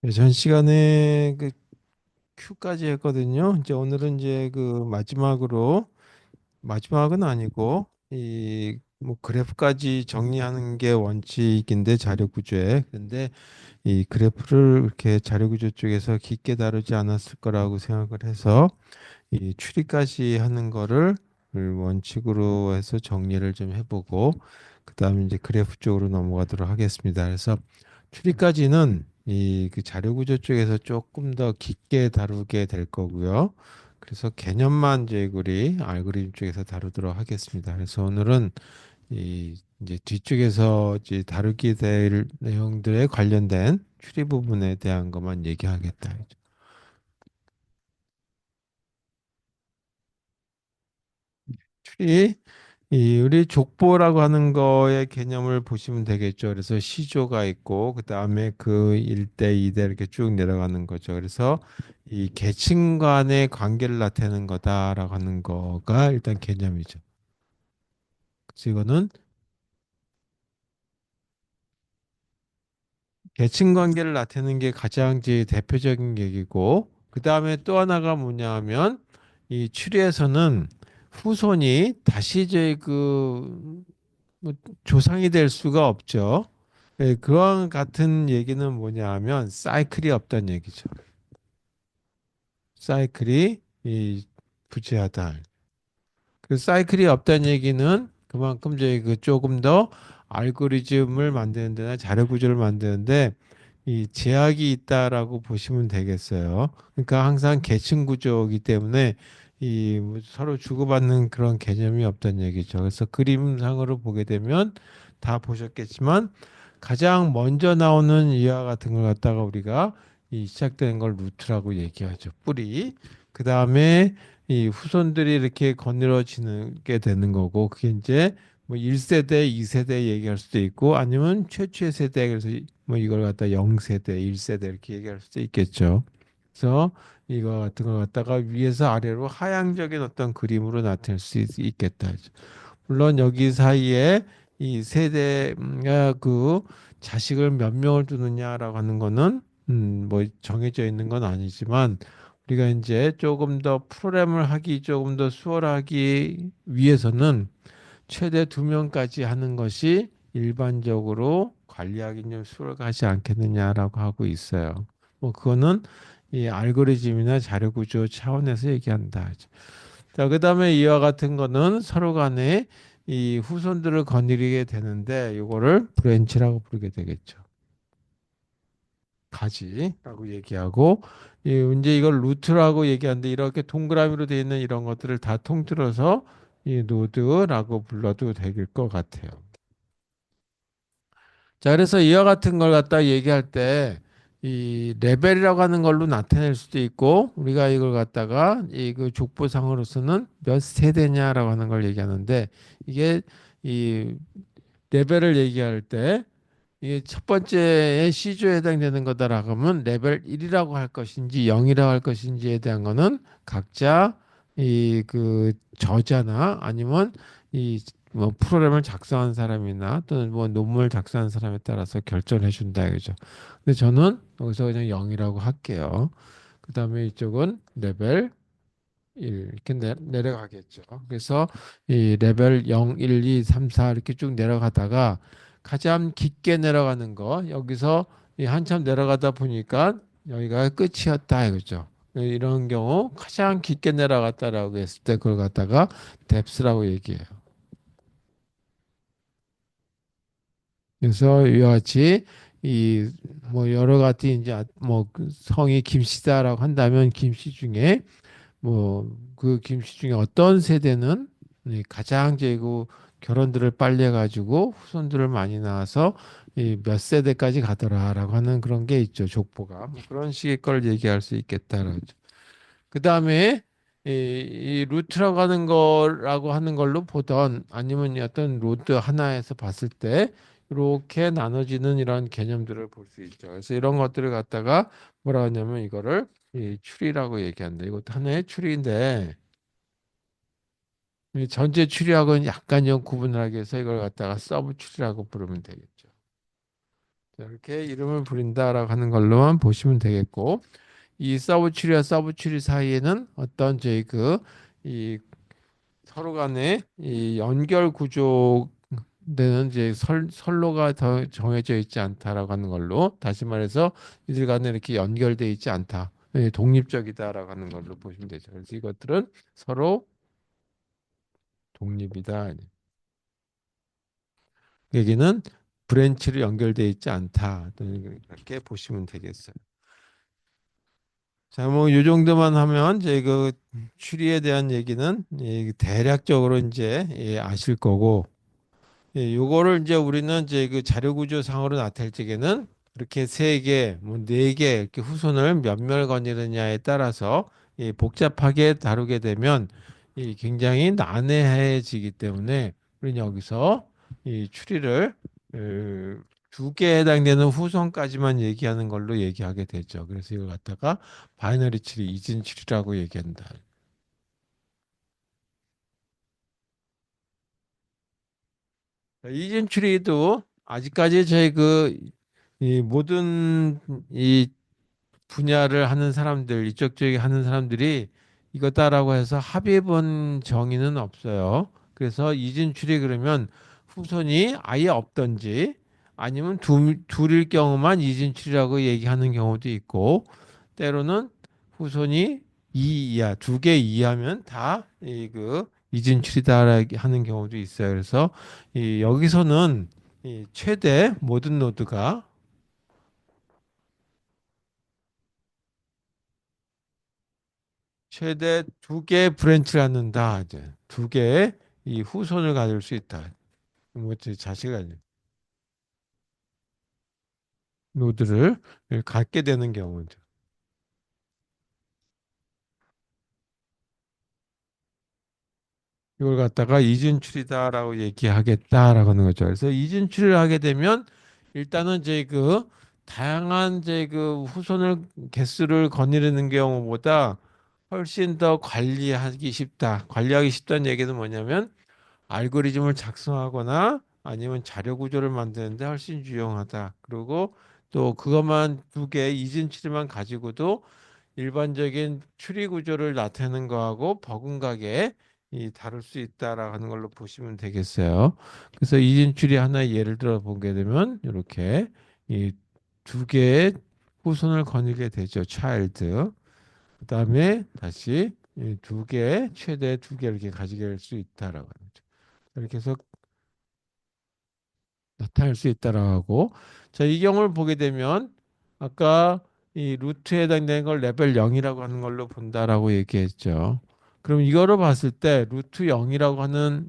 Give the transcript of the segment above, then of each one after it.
네, 전 시간에 그 Q까지 했거든요. 이제 오늘은 이제 그 마지막은 아니고 이 뭐 그래프까지 정리하는 게 원칙인데 자료 구조에 근데 이 그래프를 이렇게 자료 구조 쪽에서 깊게 다루지 않았을 거라고 생각을 해서 이 추리까지 하는 거를 원칙으로 해서 정리를 좀 해보고 그다음에 이제 그래프 쪽으로 넘어가도록 하겠습니다. 그래서 추리까지는 이 그 자료 구조 쪽에서 조금 더 깊게 다루게 될 거고요. 그래서 개념만 이제 우리 알고리즘 쪽에서 다루도록 하겠습니다. 그래서 오늘은 이 이제 뒤쪽에서 이제 다루게 될 내용들에 관련된 추리 부분에 대한 것만 얘기하겠다. 추리 이 우리 족보라고 하는 거의 개념을 보시면 되겠죠. 그래서 시조가 있고 그 다음에 그 1대, 2대 이렇게 쭉 내려가는 거죠. 그래서 이 계층 간의 관계를 나타내는 거다라고 하는 거가 일단 개념이죠. 그래서 이거는 계층 관계를 나타내는 게 가장 이제 대표적인 얘기고 그 다음에 또 하나가 뭐냐 하면 이 추리에서는 후손이 다시 이제 뭐 조상이 될 수가 없죠. 예, 그와 같은 얘기는 뭐냐 하면 사이클이 없다는 얘기죠. 사이클이 이 부재하다. 그 사이클이 없다는 얘기는 그만큼 저희 그 조금 더 알고리즘을 만드는 데나 자료 구조를 만드는데 이 제약이 있다라고 보시면 되겠어요. 그러니까 항상 계층 구조이기 때문에 이뭐 서로 주고받는 그런 개념이 없다는 얘기죠. 그래서 그림상으로 보게 되면 다 보셨겠지만 가장 먼저 나오는 이와 같은 걸 갖다가 우리가 이 시작되는 걸 루트라고 얘기하죠. 뿌리. 그 다음에 이 후손들이 이렇게 거닐어지는 게 되는 거고 그게 이제 뭐 1세대, 2세대 얘기할 수도 있고 아니면 최초의 세대 그래서 뭐 이걸 갖다 0세대, 1세대 이렇게 얘기할 수도 있겠죠. 그래서 이거 같은 걸 갖다가 위에서 아래로 하향적인 어떤 그림으로 나타낼 수 있겠다. 물론 여기 사이에 이 세대가 그 자식을 몇 명을 두느냐라고 하는 거는 뭐 정해져 있는 건 아니지만 우리가 이제 조금 더 프로그램을 하기 조금 더 수월하기 위해서는 최대 2명까지 하는 것이 일반적으로 관리하기 좀 수월하지 않겠느냐라고 하고 있어요. 뭐 그거는 이 알고리즘이나 자료 구조 차원에서 얘기한다. 자, 그다음에 이와 같은 거는 서로 간에 이 후손들을 거느리게 되는데 이거를 브랜치라고 부르게 되겠죠. 가지라고 얘기하고 이제 이걸 루트라고 얘기하는데 이렇게 동그라미로 되어 있는 이런 것들을 다 통틀어서 이 노드라고 불러도 될 것 같아요. 자, 그래서 이와 같은 걸 갖다 얘기할 때 이 레벨이라고 하는 걸로 나타낼 수도 있고 우리가 이걸 갖다가 이 그 족보상으로서는 몇 세대냐라고 하는 걸 얘기하는데 이게 이 레벨을 얘기할 때 이게 첫 번째의 C조에 해당되는 거다라고 하면 레벨 1이라고 할 것인지 0이라고 할 것인지에 대한 거는 각자 이 그 저자나 아니면 이 뭐 프로그램을 작성한 사람이나 또는 뭐 논문을 작성한 사람에 따라서 결정해 준다 이거죠. 근데 저는 여기서 그냥 0이라고 할게요. 그다음에 이쪽은 레벨 1 이렇게 내려가겠죠. 그래서 이 레벨 0, 1, 2, 3, 4 이렇게 쭉 내려가다가 가장 깊게 내려가는 거 여기서 이 한참 내려가다 보니까 여기가 끝이었다 이거죠. 이런 경우 가장 깊게 내려갔다라고 했을 때 그걸 갖다가 뎁스라고 얘기해요. 그래서 이와 같이 이 뭐 여러 가지 이제 뭐그 성이 김씨다라고 한다면 김씨 중에 뭐 그 김씨 중에 어떤 세대는 이 가장 제고 결혼들을 빨리 해가지고 후손들을 많이 낳아서 이 몇 세대까지 가더라라고 하는 그런 게 있죠 족보가 뭐 그런 식의 걸 얘기할 수 있겠다라고 그 다음에 이 루트라고 하는 거라고 하는 걸로 보던 아니면 어떤 로드 하나에서 봤을 때 이렇게 나눠지는 이런 개념들을 볼 수 있죠. 그래서 이런 것들을 갖다가 뭐라 하냐면 이거를 이 추리라고 얘기한다. 이것도 하나의 추리인데 이 전체 추리하고는 약간 좀 구분을 하기 위해서 이걸 갖다가 서브 추리라고 부르면 되겠죠. 자, 이렇게 이름을 부린다라고 하는 걸로만 보시면 되겠고, 이 서브 추리와 서브 추리 사이에는 어떤 저희 이 서로 간의 이 연결 구조는 이제 선로가 더 정해져 있지 않다라고 하는 걸로, 다시 말해서 이들 간에 이렇게 연결돼 있지 않다. 예, 독립적이다라고 하는 걸로 보시면 되죠. 그래서 이것들은 서로 독립이다. 여기는 브랜치로 연결돼 있지 않다. 이렇게 보시면 되겠어요. 자, 뭐, 요 정도만 하면, 이제 추리에 대한 얘기는 대략적으로 이제 아실 거고, 요거를 이제 우리는 이제 자료 구조 상으로 나타낼 적에는 이렇게 세 개, 뭐 네 개 이렇게 후손을 몇몇 거느리느냐에 따라서 복잡하게 다루게 되면 굉장히 난해해지기 때문에 우리는 여기서 이 추리를 두 개에 해당되는 후손까지만 얘기하는 걸로 얘기하게 되죠. 그래서 이걸 갖다가 바이너리 추리, 이진 추리라고 얘기한다. 이진 추리도 아직까지 저희 이 모든 이 분야를 하는 사람들, 이쪽 저쪽 하는 사람들이 이거다라고 해서 합의해 본 정의는 없어요. 그래서 이진출이 그러면 후손이 아예 없던지 아니면 둘일 경우만 이진출이라고 얘기하는 경우도 있고, 때로는 후손이 이 이하, 두 개 이하면 다 이진출이다 하는 경우도 있어요. 그래서 여기서는 이 최대 모든 노드가 최대 두 개의 브랜치를 갖는다. 이제 두 개의 이 후손을 가질 수 있다. 뭐 자식이 아니 노드를 갖게 되는 경우죠. 이걸 갖다가 이진출이다라고 얘기하겠다라고 하는 거죠. 그래서 이진출을 하게 되면 일단은 이제 다양한 이제 후손을 개수를 거느리는 경우보다 훨씬 더 관리하기 쉽다. 관리하기 쉽다는 얘기는 뭐냐면 알고리즘을 작성하거나 아니면 자료 구조를 만드는데 훨씬 유용하다. 그리고 또 그것만 두 개, 이진 추리만 가지고도 일반적인 추리 구조를 나타내는 거하고 버금가게 다룰 수 있다라고 하는 걸로 보시면 되겠어요. 그래서 이진 추리 하나 예를 들어 보게 되면 이렇게 이 두 개의 후손을 거느리게 되죠. 차일드. 그다음에 다시 두 개, 최대 두 개 이렇게 가지게 될 수 있다라고 하는 거죠. 이렇게 해서 나타낼 수 있다라고 하고, 자, 이 경우를 보게 되면 아까 이 루트에 해당되는 걸 레벨 0이라고 하는 걸로 본다라고 얘기했죠. 그럼 이거로 봤을 때 루트 0이라고 하는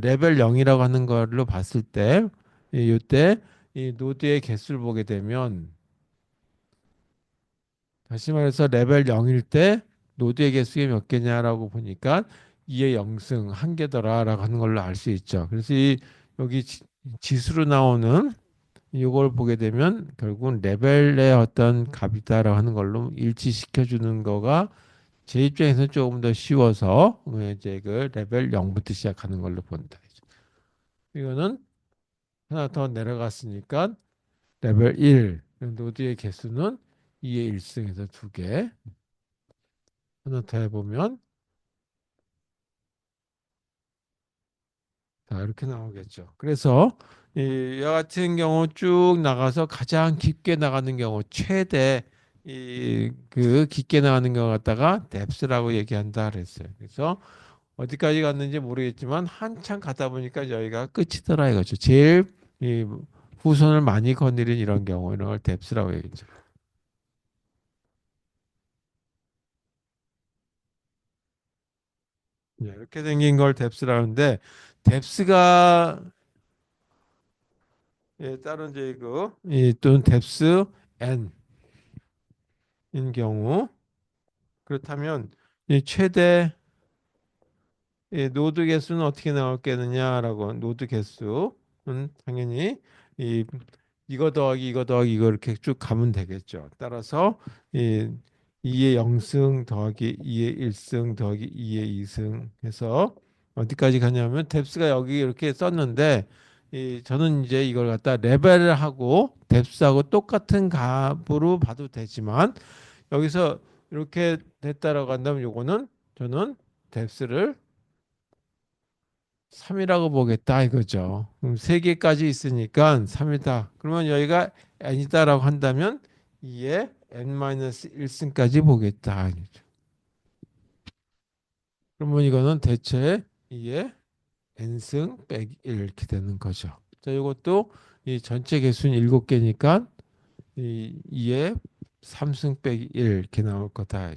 레벨 0이라고 하는 걸로 봤을 때 이때 이 노드의 개수를 보게 되면, 다시 말해서 레벨 0일 때 노드의 개수가 몇 개냐라고 보니까 2의 0승 한 개더라라고 하는 걸로 알 수 있죠. 그래서 여기 지수로 나오는 이걸 보게 되면 결국은 레벨의 어떤 값이다라고 하는 걸로 일치시켜 주는 거가 제 입장에서 조금 더 쉬워서 이제 레벨 0부터 시작하는 걸로 본다. 이거는 하나 더 내려갔으니까 레벨 1 노드의 개수는 2의 1승에서 두 개. 하나 더 해보면 자, 이렇게 나오겠죠. 그래서 이 같은 경우 쭉 나가서 가장 깊게 나가는 경우 최대 깊게 나가는 경우 갖다가 뎁스라고 얘기한다 그랬어요. 그래서 어디까지 갔는지 모르겠지만 한참 가다 보니까 여기가 끝이더라 이거죠. 제일 이 후손을 많이 거느린 이런 경우 이런 걸 뎁스라고 얘기죠. 이렇게 생긴 걸 뎁스라는데 뎁스가 따른 이제 또는 뎁스 n인 경우 그렇다면 이 최대 노드 개수는 어떻게 나올겠느냐라고 노드 개수는 당연히 이 이거 더하기 이거 더하기 이거 이렇게 쭉 가면 되겠죠. 따라서 이 2의 0승 더하기 2의 1승 더하기 2의 2승 해서 어디까지 가냐면 뎁스가 여기 이렇게 썼는데 저는 이제 이걸 갖다 레벨을 하고 뎁스하고 똑같은 값으로 봐도 되지만 여기서 이렇게 됐다라고 한다면 요거는 저는 뎁스를 3이라고 보겠다 이거죠. 그럼 3개까지 있으니까 3이다. 그러면 여기가 n이다라고 한다면 2에 n-1승까지 보겠다. 그러면 이거는 대체 2에 n승 빼기 1 이렇게 되는 거죠. 자, 이것도 이 전체 개수는 7개니까 이 2에 3승 빼기 1 이렇게 나올 거다.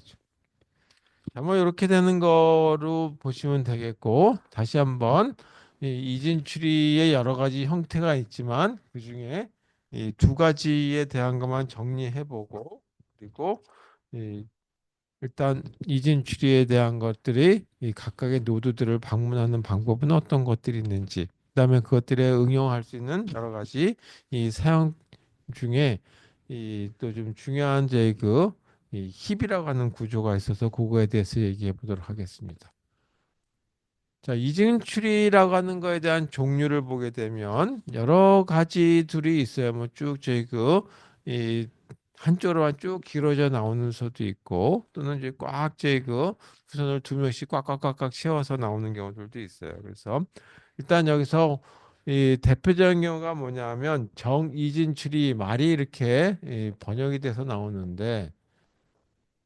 자, 뭐 이렇게 되는 거로 보시면 되겠고 다시 한번 이 이진 추리의 여러 가지 형태가 있지만 그중에 이 두 가지에 대한 것만 정리해 보고 그리고 이 일단 이진 추리에 대한 것들이 이 각각의 노드들을 방문하는 방법은 어떤 것들이 있는지 그다음에 그것들에 응용할 수 있는 여러 가지 이 사용 중에 이 또 좀 중요한 이 힙이라고 하는 구조가 있어서 그거에 대해서 얘기해 보도록 하겠습니다. 자, 이진 추리라고 하는 거에 대한 종류를 보게 되면 여러 가지들이 있어요. 뭐 쭉 이 한쪽으로만 쭉 길어져 나오는 수도 있고 또는 이제 꽉 후선을 두 명씩 꽉꽉꽉꽉 채워서 나오는 경우들도 있어요. 그래서 일단 여기서 이 대표적인 경우가 뭐냐면 정이진 추리 말이 이렇게 번역이 돼서 나오는데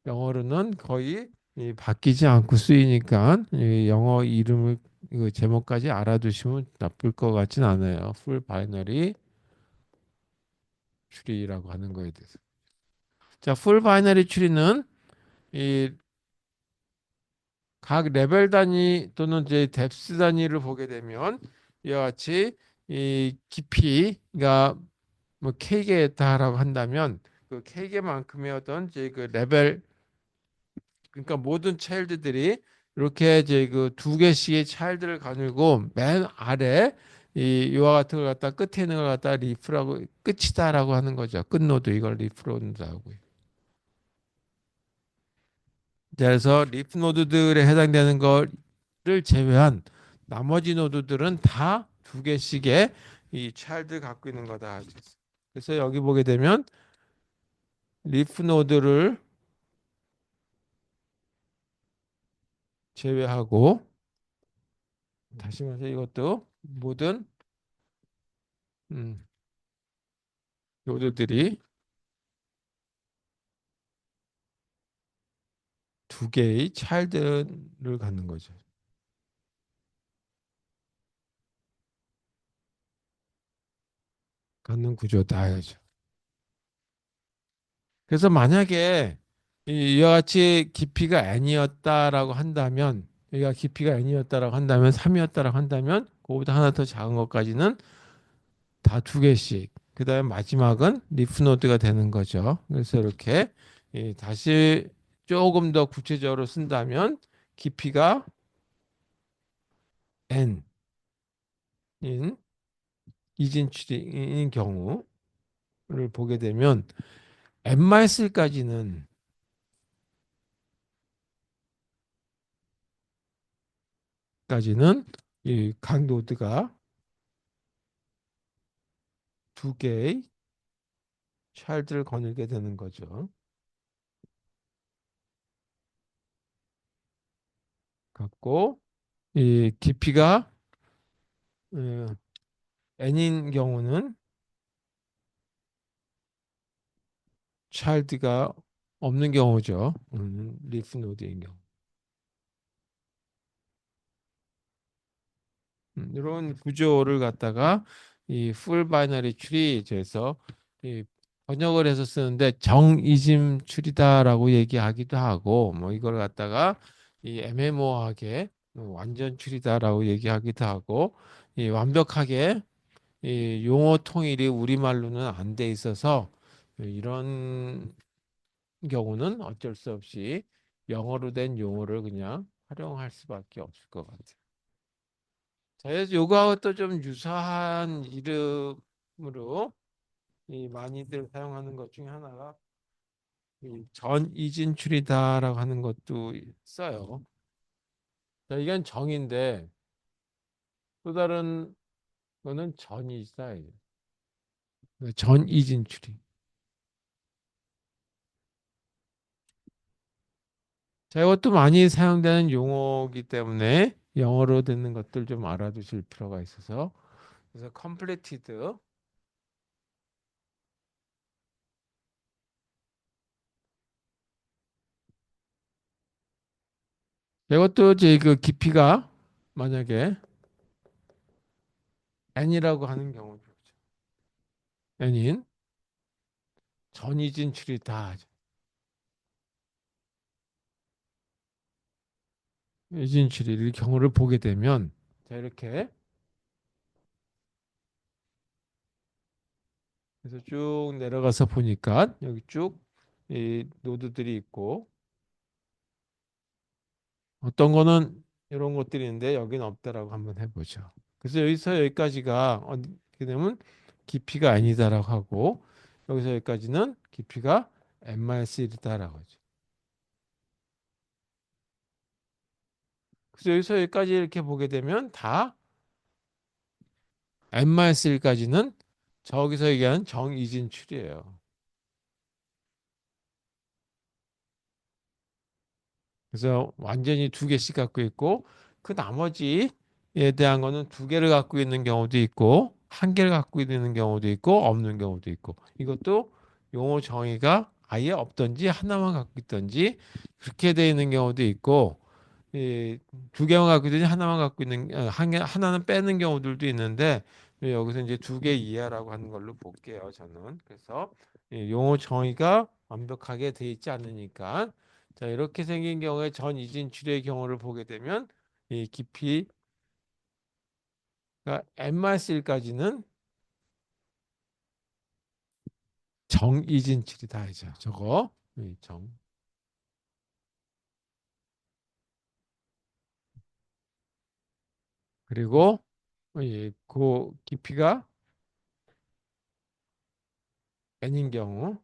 영어로는 거의 바뀌지 않고 쓰이니까 이 영어 이름을 그 제목까지 알아두시면 나쁠 것 같진 않아요. 풀 바이너리 추리라고 하는 거에 대해서. 자, 풀 바이너리 추리는 이 각 레벨 단위 또는 이제 뎁스 단위를 보게 되면 이와 같이 이 깊이가 뭐 K개다라고 한다면 그 K개만큼의 어떤 이제 그 레벨 그러니까 모든 차일드들이 이렇게 이제 그 두 개씩의 차일드를 가지고 맨 아래 이 이와 같은 걸 갖다 끝에 있는 걸 갖다 리프라고 끝이다라고 하는 거죠. 끝 노드 이걸 리프로 한다고요. 그래서 리프 노드들에 해당되는 거를 제외한 나머지 노드들은 다 두 개씩의 이 차일드 갖고 있는 거다. 그래서 여기 보게 되면 리프 노드를 제외하고 다시 말해서 이것도 모든 음, 노드들이 두 개의 차일드를 갖는 거죠. 갖는 구조다 이거죠. 그래서 만약에 이와 같이 깊이가 n이었다라고 한다면 여기가 깊이가 n이었다라고 한다면 3이었다라고 한다면 그거보다 하나 더 작은 것까지는 다 두 개씩 그다음에 마지막은 리프 노드가 되는 거죠. 그래서 이렇게 다시 조금 더 구체적으로 쓴다면 깊이가 n인 이진출인 경우를 보게 되면 n-1까지는 이 각 노드가 두 개의 차일드를 거느리게 되는 거죠. 갖고 이 깊이가 어, n인 경우는 차일드가 없는 경우죠. 리프 노드인 경우. 이런 구조를 갖다가 이 풀 바이너리 트리에서 이 번역을 해서 쓰는데 정이짐 추리다라고 얘기하기도 하고 뭐 이걸 갖다가 이 애매모호하게 완전 추리다라고 얘기하기도 하고 이 완벽하게 이 용어 통일이 우리말로는 안 돼 있어서 이런 경우는 어쩔 수 없이 영어로 된 용어를 그냥 활용할 수밖에 없을 것 같아요. 자, 그래서 요거하고 또 좀 유사한 이름으로 이 많이들 사용하는 것 중에 하나가 이 전이진출이다라고 하는 것도 써요. 자, 이건 정인데 또 다른 거는 전이다. 전이진 추리. 자, 이것도 많이 사용되는 용어이기 때문에 영어로 듣는 것들 좀 알아두실 필요가 있어서. 그래서 completed. 이것도 이제 그 깊이가 만약에 n이라고 하는 경우죠. n인 전이진 추리다. 이진 추리 이 경우를 보게 되면 자, 이렇게 그래서 쭉 내려가서 보니까 여기 쭉 이 노드들이 있고 어떤 거는 이런 것들이 있는데 여기는 없다라고 한번 해보죠. 그래서 여기서 여기까지가 어떻게 되면 깊이가 아니다라고 하고 여기서 여기까지는 깊이가 n-1이다라고 하죠. 그래서 여기서 여기까지 이렇게 보게 되면 다 n-1까지는 저기서 얘기하는 정이진 추리예요. 그래서 완전히 두 개씩 갖고 있고 그 나머지에 대한 거는 두 개를 갖고 있는 경우도 있고 한 개를 갖고 있는 경우도 있고 없는 경우도 있고 이것도 용어 정의가 아예 없던지 하나만 갖고 있던지 그렇게 되어 있는 경우도 있고 이 두 개만 갖고 있든지 하나만 갖고 있는 하나는 빼는 경우들도 있는데 여기서 이제 두 개 이하라고 하는 걸로 볼게요. 저는 그래서 용어 정의가 완벽하게 되어 있지 않으니까 자 이렇게 생긴 경우에 전 이진 출의 경우를 보게 되면 이 깊이가 n-1까지는 정이진 출이다 하죠. 저거 정 그리고 그 깊이가 n인 경우는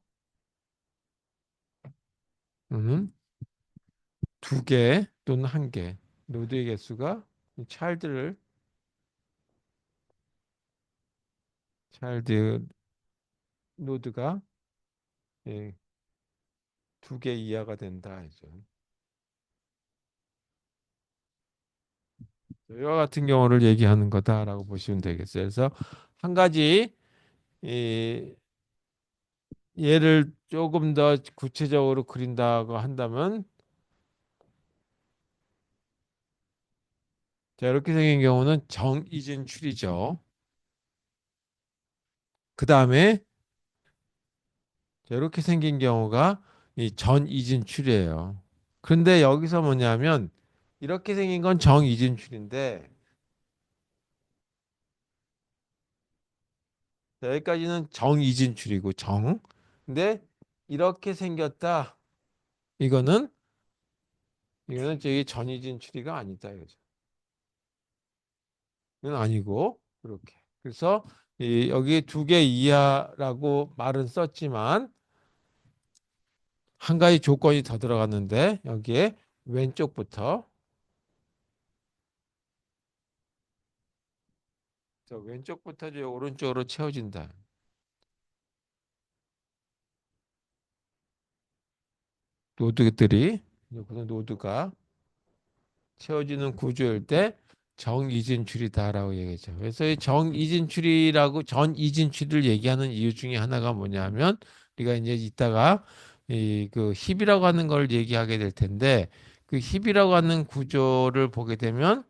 두 개 또는 한 개, 노드의 개수가 차일드를 차일드 노드가 예, 두 개 이하가 된다 이죠. 이와 같은 경우를 얘기하는 거다라고 보시면 되겠어요. 그래서 한 가지 이 얘를 조금 더 구체적으로 그린다고 한다면 자, 이렇게 생긴 경우는 정이진 추리죠. 그 다음에 이렇게 생긴 경우가 이 전이진 추리예요. 그런데 여기서 뭐냐면 이렇게 생긴 건 정이진 추리인데 자, 여기까지는 정이진 추리고 정. 근데 이렇게 생겼다. 이거는 저기 전이진 추리가 아니다 이거죠. 이건 아니고 이렇게. 그래서 여기 두 개 이하라고 말은 썼지만 한 가지 조건이 더 들어갔는데 여기에 왼쪽부터 저 왼쪽부터 이제 오른쪽으로 채워진다. 노드들이 그 노드가 채워지는 구조일 때 정이진출이다라고 얘기했죠. 그래서 이 정이진출이라고 전이진출을 얘기하는 이유 중에 하나가 뭐냐면 우리가 이제 이따가 이 그 힙이라고 하는 걸 얘기하게 될 텐데 그 힙이라고 하는 구조를 보게 되면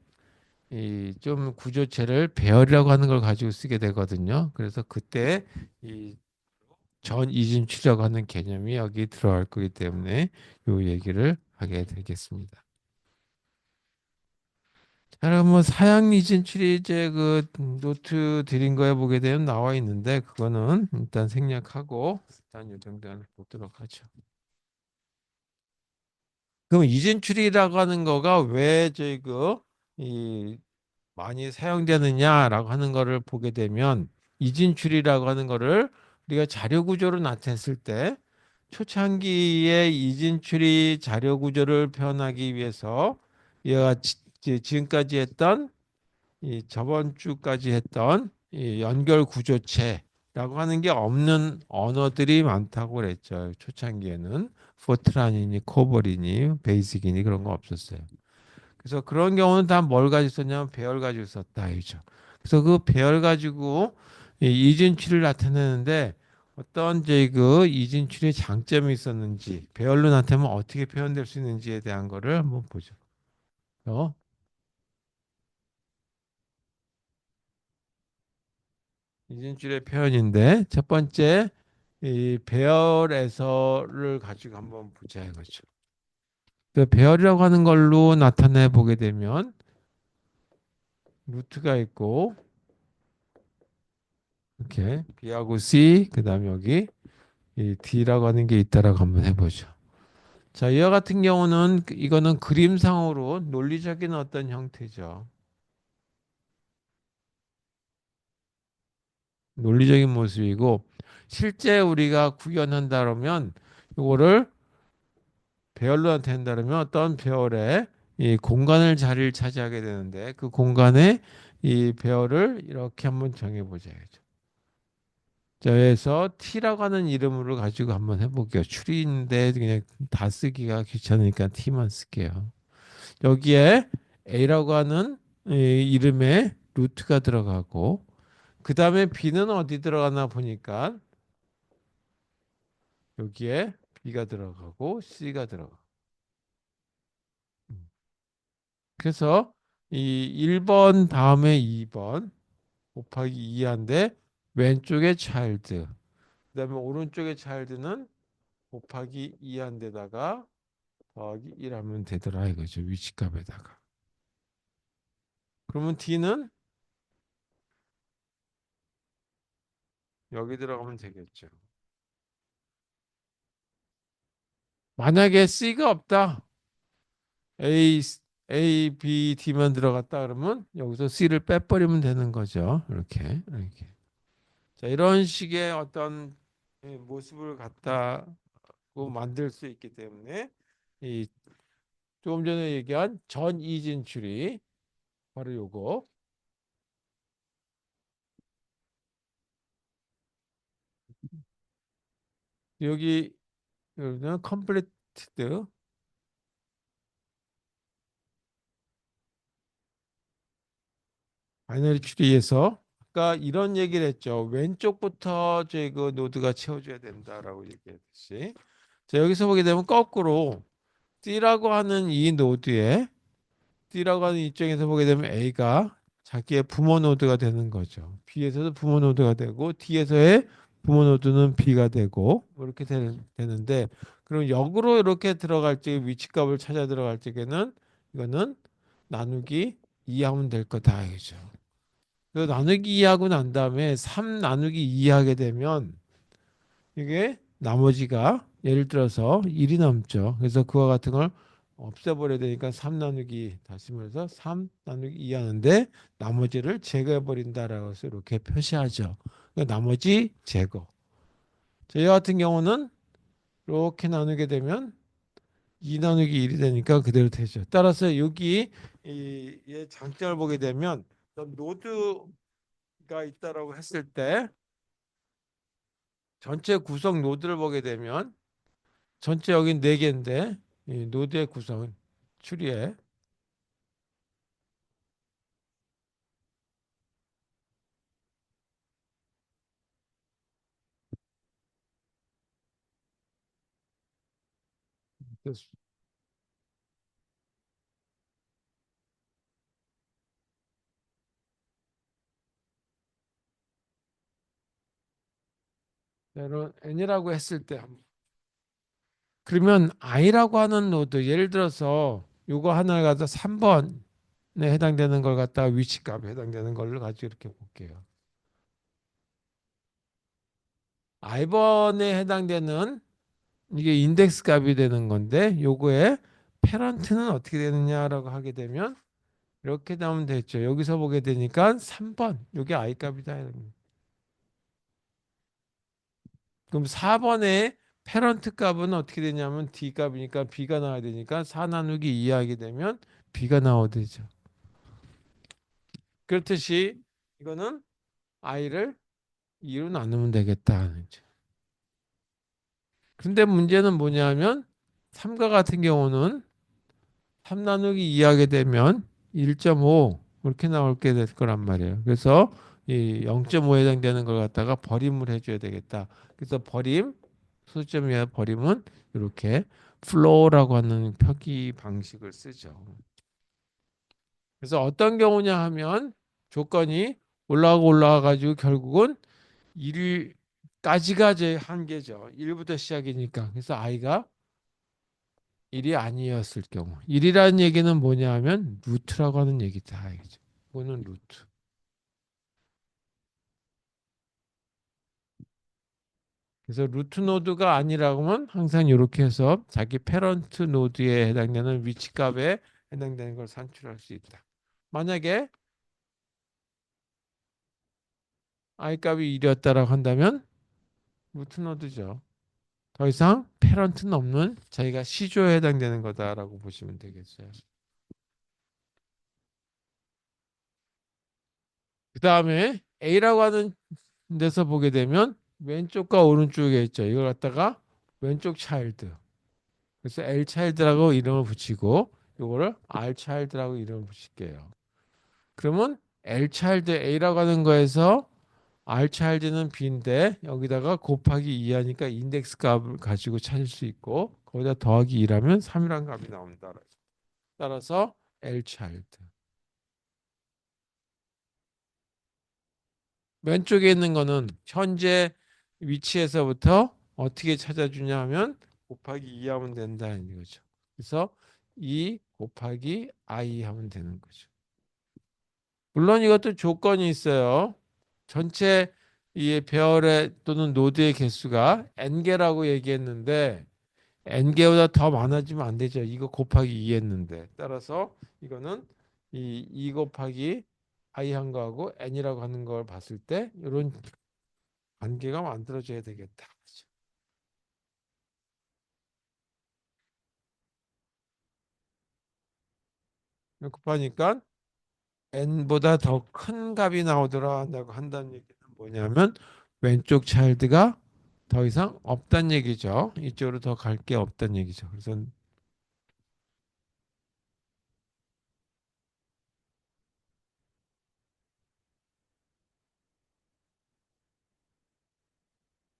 이 좀 구조체를 배열이라고 하는 걸 가지고 쓰게 되거든요. 그래서 그때 이 전이진출이라고 하는 개념이 여기 들어갈 거기 때문에 이 얘기를 하게 되겠습니다. 그럼 뭐 사양 이진 출이제 그 노트 드린 거에 보게 되면 나와 있는데 그거는 일단 생략하고 일단 이 정도는 보도록 하죠. 그럼 이진 출이라고 하는 거가 왜 저희 그이 많이 사용되느냐라고 하는 거를 보게 되면 이진 출이라고 하는 거를 우리가 자료 구조로 나타냈을 때 초창기에 이진 출이 자료 구조를 표현하기 위해서 얘가 지금까지 했던 이 저번 주까지 했던 이 연결 구조체 라고 하는 게 없는 언어들이 많다고 그랬죠. 초창기에는 포트란이니 코볼이니 베이직이니 그런 거 없었어요. 그래서 그런 경우는 다 뭘 가지고 썼냐면 배열 가지고 썼다 이죠. 그래서 그 배열 가지고 이 이진출을 나타내는데 어떤 이제 그 이진출의 장점이 있었는지 배열로 나타내면 어떻게 표현될 수 있는지에 대한 거를 한번 보죠. 어? 이진출의 표현인데 첫 번째 이 배열에서를 가지고 한번 보자 이거죠. 그 배열이라고 하는 걸로 나타내 보게 되면 루트가 있고 이렇게 B하고 C 그다음에 여기 이 D라고 하는 게 있다라고 한번 해보죠. 자, 이와 같은 경우는 이거는 그림상으로 논리적인 어떤 형태죠. 논리적인 모습이고 실제 우리가 구현한다 그러면 이거를 배열로 나타낸다 그러면 어떤 배열에 이 공간을 자리를 차지하게 되는데 그 공간에 이 배열을 이렇게 한번 정해 보자죠. 자, 그래서 T라고 하는 이름으로 가지고 한번 해볼게요. 추리인데 그냥 다 쓰기가 귀찮으니까 T만 쓸게요. 여기에 A라고 하는 이 이름에 루트가 들어가고 그 다음에 B는 어디 들어가나 보니까 여기에 B가 들어가고 C가 들어가. 그래서 이 1번 다음에 2번 곱하기 2한데 왼쪽에 차일드 그다음에 오른쪽에 차일드는 곱하기 2한데다가 더하기 1 하면 되더라 이거죠. 위치값에다가. 그러면 D는 여기 들어가면 되겠죠. 만약에 C가 없다. A, A, B, D만 들어갔다 그러면 여기서 C를 빼버리면 되는 거죠. 이렇게. 이렇게. 자, 이런 식의 어떤 모습을 갖다고 만들 수 있기 때문에 이 조금 전에 얘기한 전이진출이 바로 요거. 여기 여기는 컴플리트드 바이너리 추리에서 아까 이런 얘기를 했죠. 왼쪽부터 제 그 노드가 채워줘야 된다라고 얘기했듯이. 자, 여기서 보게 되면 거꾸로 D라고 하는 이 노드에 D라고 하는 입장에서 보게 되면 A가 자기의 부모 노드가 되는 거죠. B에서도 부모 노드가 되고 D에서의 부모 노드는 B가 되고 이렇게 되는데 그럼 역으로 이렇게 들어갈 때 위치값을 찾아 들어갈 적에는 이거는 나누기 2하면 될 거다 이거죠. 그래서 나누기 2하고 난 다음에 3 나누기 2 하게 되면 이게 나머지가 예를 들어서 1이 남죠. 그래서 그와 같은 걸 없애버려야 되니까 3 나누기 다시면서 3 나누기 2 하는데 나머지를 제거해 버린다라고 해서 이렇게 표시하죠. 그러니까 나머지 제거. 저희 같은 경우는 이렇게 나누게 되면 2 나누기 1이 되니까 그대로 되죠. 따라서 여기 이 장점을 보게 되면 노드가 있다라고 했을 때 전체 구성 노드를 보게 되면 전체 여긴 네 개인데 이 노드의 구성은 추리에 때로 n이라고 했을 때 그러면 i라고 하는 노드 예를 들어서 요거 하나를 갖다 3번에 해당되는 걸 갖다가 위치값에 해당되는 걸로 가지고 이렇게 볼게요. i번에 해당되는 이게 인덱스 값이 되는 건데 요거의 페런트는 어떻게 되느냐라고 하게 되면 이렇게 나오면 되죠. 여기서 보게 되니까 3번 요게 i 값이다. 그럼 4번에 페런트 값은 어떻게 되냐면 D 값이니까 B가 나와야 되니까 4 나누기 2 하게 되면 B가 나와야 되죠. 그렇듯이 이거는 I를 2로 나누면 되겠다. 근데 문제는 뭐냐면 3과 같은 경우는 3 나누기 2 하게 되면 1.5 이렇게 나올게 될 거란 말이에요. 그래서 이 0.5에 해당되는 걸 갖다가 버림을 해줘야 되겠다. 그래서 버림, 소수점이야 버림은 이렇게 플로우라고 하는 표기 방식을 쓰죠. 그래서 어떤 경우냐 하면 조건이 올라가고 올라가 가지고 결국은 1까지가 제 한계죠. 1부터 시작이니까. 그래서 i가 1이 아니었을 경우. 1이라는 얘기는 뭐냐 하면 루트라고 하는 얘기다. 이거죠. 이거는 루트. 그래서 루트 노드가 아니라고 하면 항상 이렇게 해서 자기 패런트 노드에 해당되는 위치 값에 해당되는 걸 산출할 수 있다. 만약에 i 값이 1이었다라고 한다면 루트 노드죠. 더 이상 패런트는 없는 자기가 시조에 해당되는 거다라고 보시면 되겠어요. 그 다음에 A라고 하는 데서 보게 되면 왼쪽과 오른쪽에 있죠. 이걸 갖다가 왼쪽 차일드. 그래서 L 차일드라고 이름을 붙이고 이거를 R 차일드라고 이름을 붙일게요. 그러면 L 차일드 A라고 하는 거에서 R 차일드는 B인데 여기다가 곱하기 2 하니까 인덱스 값을 가지고 찾을 수 있고 거기다 더하기 2라면 3이라는 값이 나온다. 따라서 L 차일드. 왼쪽에 있는 거는 현재 위치에서부터 어떻게 찾아주냐 하면 곱하기 2 하면 된다는 거죠. 그래서 2 곱하기 i 하면 되는 거죠. 물론 이것도 조건이 있어요. 전체 이 배열의 또는 노드의 개수가 n개라고 얘기했는데 n개보다 더 많아지면 안 되죠. 이거 곱하기 2 했는데. 따라서 이거는 이 2 곱하기 i 한 거하고 n이라고 하는 걸 봤을 때 이런 관계가 만들어져야 되겠다. 곱하니까 n보다 더 큰 값이 나오더라 한다고 한다는 얘기는 뭐냐면 왼쪽 차일드가 더 이상 없다는 얘기죠. 이쪽으로 더 갈 게 없다는 얘기죠. 그래서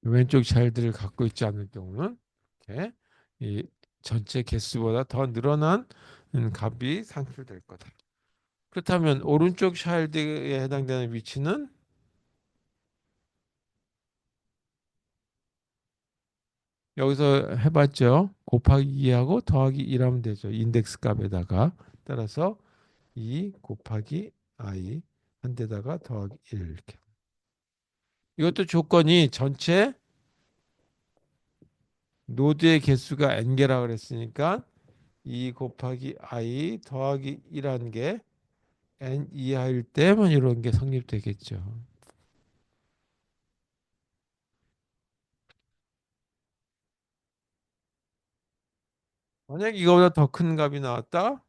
왼쪽 차일드를 갖고 있지 않을 경우는 이렇게 이 전체 개수보다 더 늘어난 값이 산출될 거다. 그렇다면 오른쪽 차일드에 해당되는 위치는 여기서 해봤죠. 곱하기 2하고 더하기 1 하면 되죠. 인덱스 값에다가. 따라서 2 곱하기 i 한 대다가 더하기 1 이렇게. 이것도 조건이 전체 노드의 개수가 n개라 그랬으니까 2 곱하기 i 더하기 1한 게 n 이하일 때만 이런 게 성립되겠죠. 만약 이거보다 더 큰 값이 나왔다?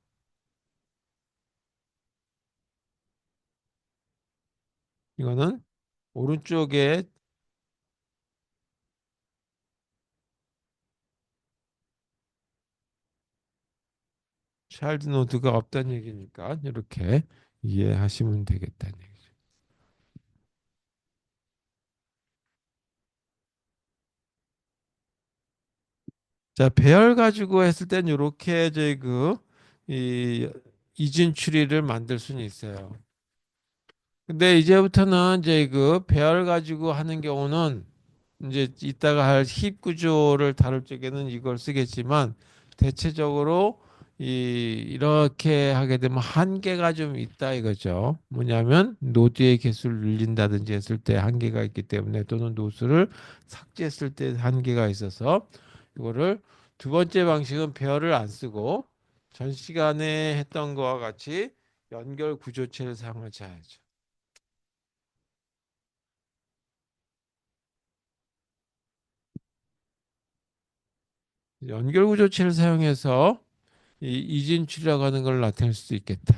이거는 오른쪽에 차일드 노드가 없다는 얘기니까 이렇게 이해하시면 되겠다는 얘기죠. 자, 배열 가지고 했을 땐 이렇게 이제 이 이진 추리를 만들 수는 있어요. 근데 이제부터는 이제 배열 가지고 하는 경우는 이제 이따가 할 힙 구조를 다룰 적에는 이걸 쓰겠지만 대체적으로 이렇게 하게 되면 한계가 좀 있다 이거죠. 뭐냐면 노드의 개수를 늘린다든지 했을 때 한계가 있기 때문에 또는 노수를 삭제했을 때 한계가 있어서 이거를 두 번째 방식은 배열을 안 쓰고 전 시간에 했던 거와 같이 연결 구조체를 사용하자 하죠. 연결 구조체를 사용해서 이 이진출이라고 하는 걸 나타낼 수 있겠다.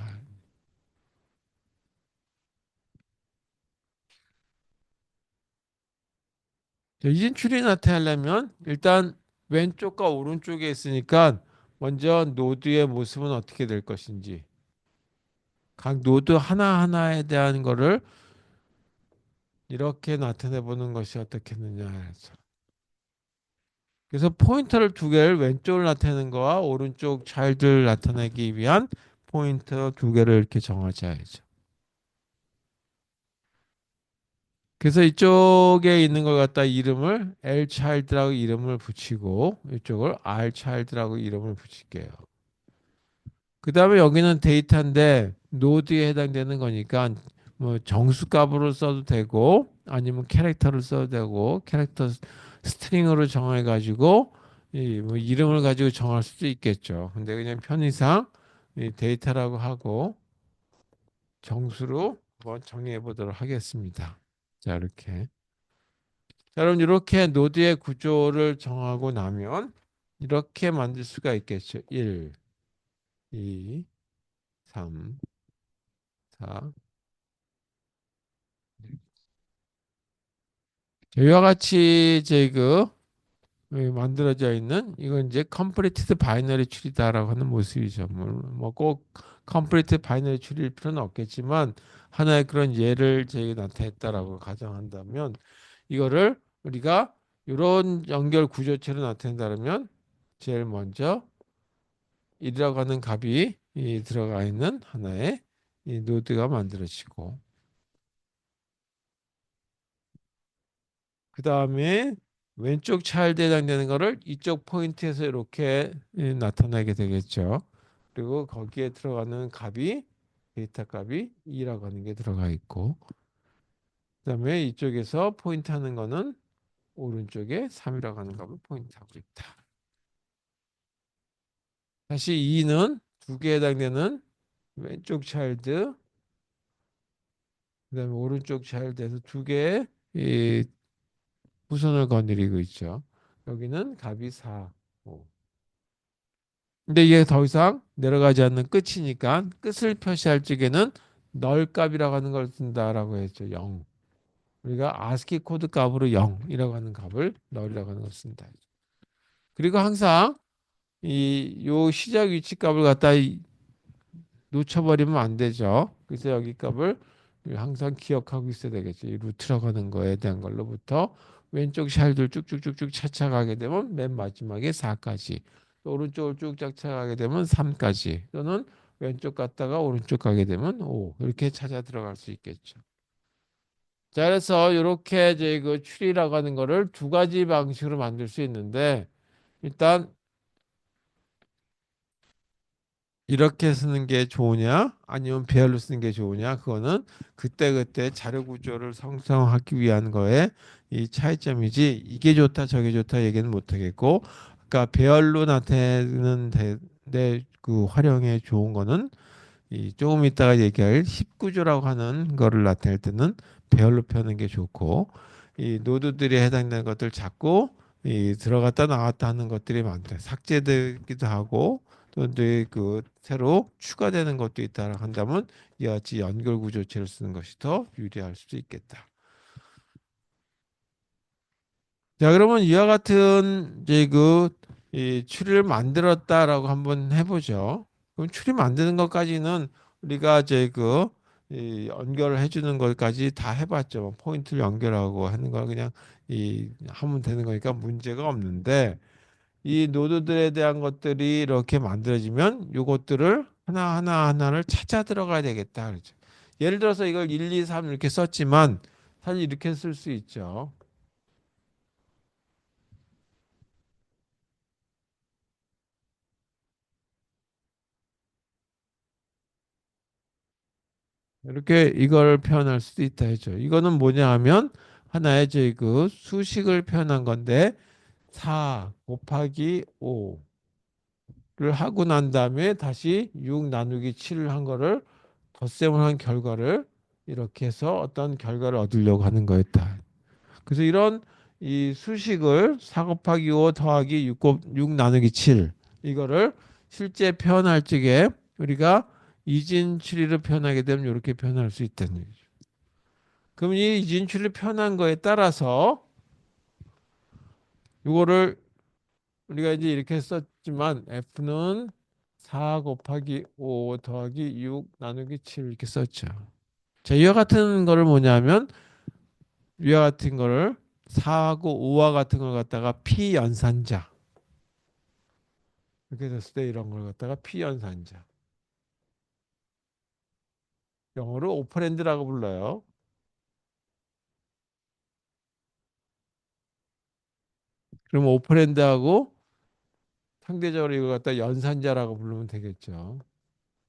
이진출이 나타내려면 일단 왼쪽과 오른쪽에 있으니까 먼저 노드의 모습은 어떻게 될 것인지 각 노드 하나하나에 대한 거를 이렇게 나타내 보는 것이 어떻겠느냐 해서. 그래서 포인터를 두 개를 왼쪽을 나타내는 거와 오른쪽 차일드를 나타내기 위한 포인터 두 개를 이렇게 정하자야죠. 그래서 이쪽에 있는 걸 갖다 이름을 L child라고 이름을 붙이고 이쪽을 R child라고 이름을 붙일게요. 그 다음에 여기는 데이터인데 노드에 해당되는 거니까 뭐 정수값으로 써도 되고 아니면 캐릭터를 써도 되고 캐릭터 스트링으로 정해 가지고 이뭐 이름을 가지고 정할 수도 있겠죠. 근데 그냥 편의상 이 데이터라고 하고 정수로 한번 정의해 보도록 하겠습니다. 자, 이렇게. 자, 그럼 이렇게 노드의 구조를 정하고 나면 이렇게 만들 수가 있겠죠. 1, 2, 3, 4. 이와 같이 이제 만들어져 있는 이건 이제 컴플리티드 바이너리 추리다라고 하는 모습이죠. 뭐꼭 컴플리티드 바이너리 추리일 필요는 없겠지만 하나의 그런 예를 저희가 나타냈다라고 가정한다면 이거를 우리가 이런 연결 구조체로 나타낸다면 제일 먼저 1이라고 하는 값이 들어가 있는 하나의 이 노드가 만들어지고 그 다음에 왼쪽 차일드에 해당되는 거를 이쪽 포인트에서 이렇게 나타나게 되겠죠. 그리고 거기에 들어가는 값이 데이터 값이 2라고 하는 게 들어가 있고 그다음에 이쪽에서 포인트 하는 거는 오른쪽에 3이라고 하는 값을 포인트하고 있다. 다시 2는 두 개에 해당되는 왼쪽 차일드 그다음에 오른쪽 차일드에서 두 개의 이 후선을 거느리고 있죠. 여기는 값이 4, 5. 근데 이게 더 이상 내려가지 않는 끝이니까 끝을 표시할 적에는 널 값이라고 하는 걸 쓴다라고 했죠. 0. 우리가 ASCII 코드 값으로 0이라고 하는 값을 널이라고 하는 걸 쓴다. 그리고 항상 요 시작 위치 값을 갖다 놓쳐버리면 안 되죠. 그래서 여기 값을 항상 기억하고 있어야 되겠죠. 이 루트라고 하는 거에 대한 걸로부터 왼쪽 샬들 쭉쭉쭉쭉 차차가게 되면 맨 마지막에 4까지 오른쪽을 쭉 차차가게 되면 3까지 또는 왼쪽 갔다가 오른쪽 가게 되면 5 이렇게 찾아 들어갈 수 있겠죠. 자, 그래서 이렇게 이제 그 추리라고 하는 거를 두 가지 방식으로 만들 수 있는데 일단 이렇게 쓰는 게 좋으냐 아니면 배열로 쓰는 게 좋으냐 그거는 그때그때 자료 구조를 형성하기 위한 거에 이 차이점이지 이게 좋다 저게 좋다 얘기는 못 하겠고 그러니까 배열로 나타내는 그 활용에 좋은 거는 이 조금 이따가 얘기할 19조라고 하는 거를 나타낼 때는 배열로 펴는 게 좋고 이 노드들이 해당되는 것들 자꾸 이 들어갔다 나왔다 하는 것들이 많다. 삭제되기도 하고 또 이제 그 새로 추가되는 것도 있다라 한다면 이와 같이 연결 구조체를 쓰는 것이 더 유리할 수도 있겠다. 자, 그러면 이와 같은 이제 이 추리를 만들었다라고 한번 해보죠. 그럼 추리 만드는 것까지는 우리가 이제 이 연결을 해주는 것까지 다 해봤죠. 뭐 포인트를 연결하고 하는 거 그냥 이 하면 되는 거니까 문제가 없는데 이 노드들에 대한 것들이 이렇게 만들어지면 요것들을 하나하나 하나를 찾아 들어가야 되겠다. 그렇죠. 예를 들어서 이걸 1, 2, 3 이렇게 썼지만 사실 이렇게 쓸 수 있죠. 이렇게 이걸 표현할 수도 있다 했죠. 이거는 뭐냐 하면 하나의 저희 그 수식을 표현한 건데 4 곱하기 5를 하고 난 다음에 다시 6 나누기 7을 한 거를 덧셈을 한 결과를 이렇게 해서 어떤 결과를 얻으려고 하는 거였다. 그래서 이런 이 수식을 4 곱하기 5 더하기 6 나누기 7 이거를 실제 표현할 적에 우리가 이진 추리를 표현하게 되면 이렇게 표현할 수 있다는 얘기죠. 그럼 이 이진 추리를 표현한 거에 따라서 이거를 우리가 이제 이렇게 썼지만 F는 4 곱하기 5 더하기 6 나누기 7 이렇게 썼죠. 자, 이와 같은 거를 뭐냐면 위와 같은 거를 4하고 5와 같은 걸 갖다가 피연산자 이렇게 됐을 때 이런 걸 갖다가 피연산자 영어로 오퍼랜드라고 불러요. 그럼 오퍼랜드하고 상대적으로 이걸 갖다 연산자라고 부르면 되겠죠.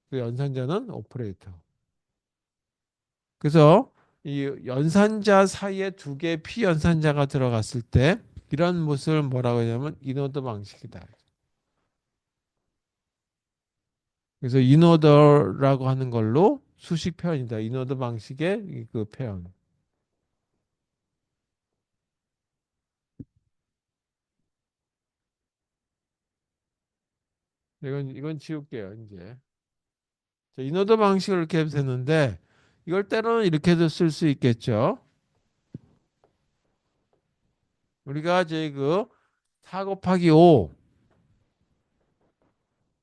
그 연산자는 오퍼레이터. 그래서 이 연산자 사이에 두 개의 피연산자가 들어갔을 때 이런 모습을 뭐라고 하냐면 인오더 방식이다. 그래서 인오더라고 하는 걸로 수식 표현이다. 인오더 방식의 그 표현. 이건 지울게요, 이제. 자, 인오더 방식을 이렇게 해도 되는데 이걸 때로는 이렇게도 쓸 수 있겠죠. 우리가 이제 그 4 곱하기 5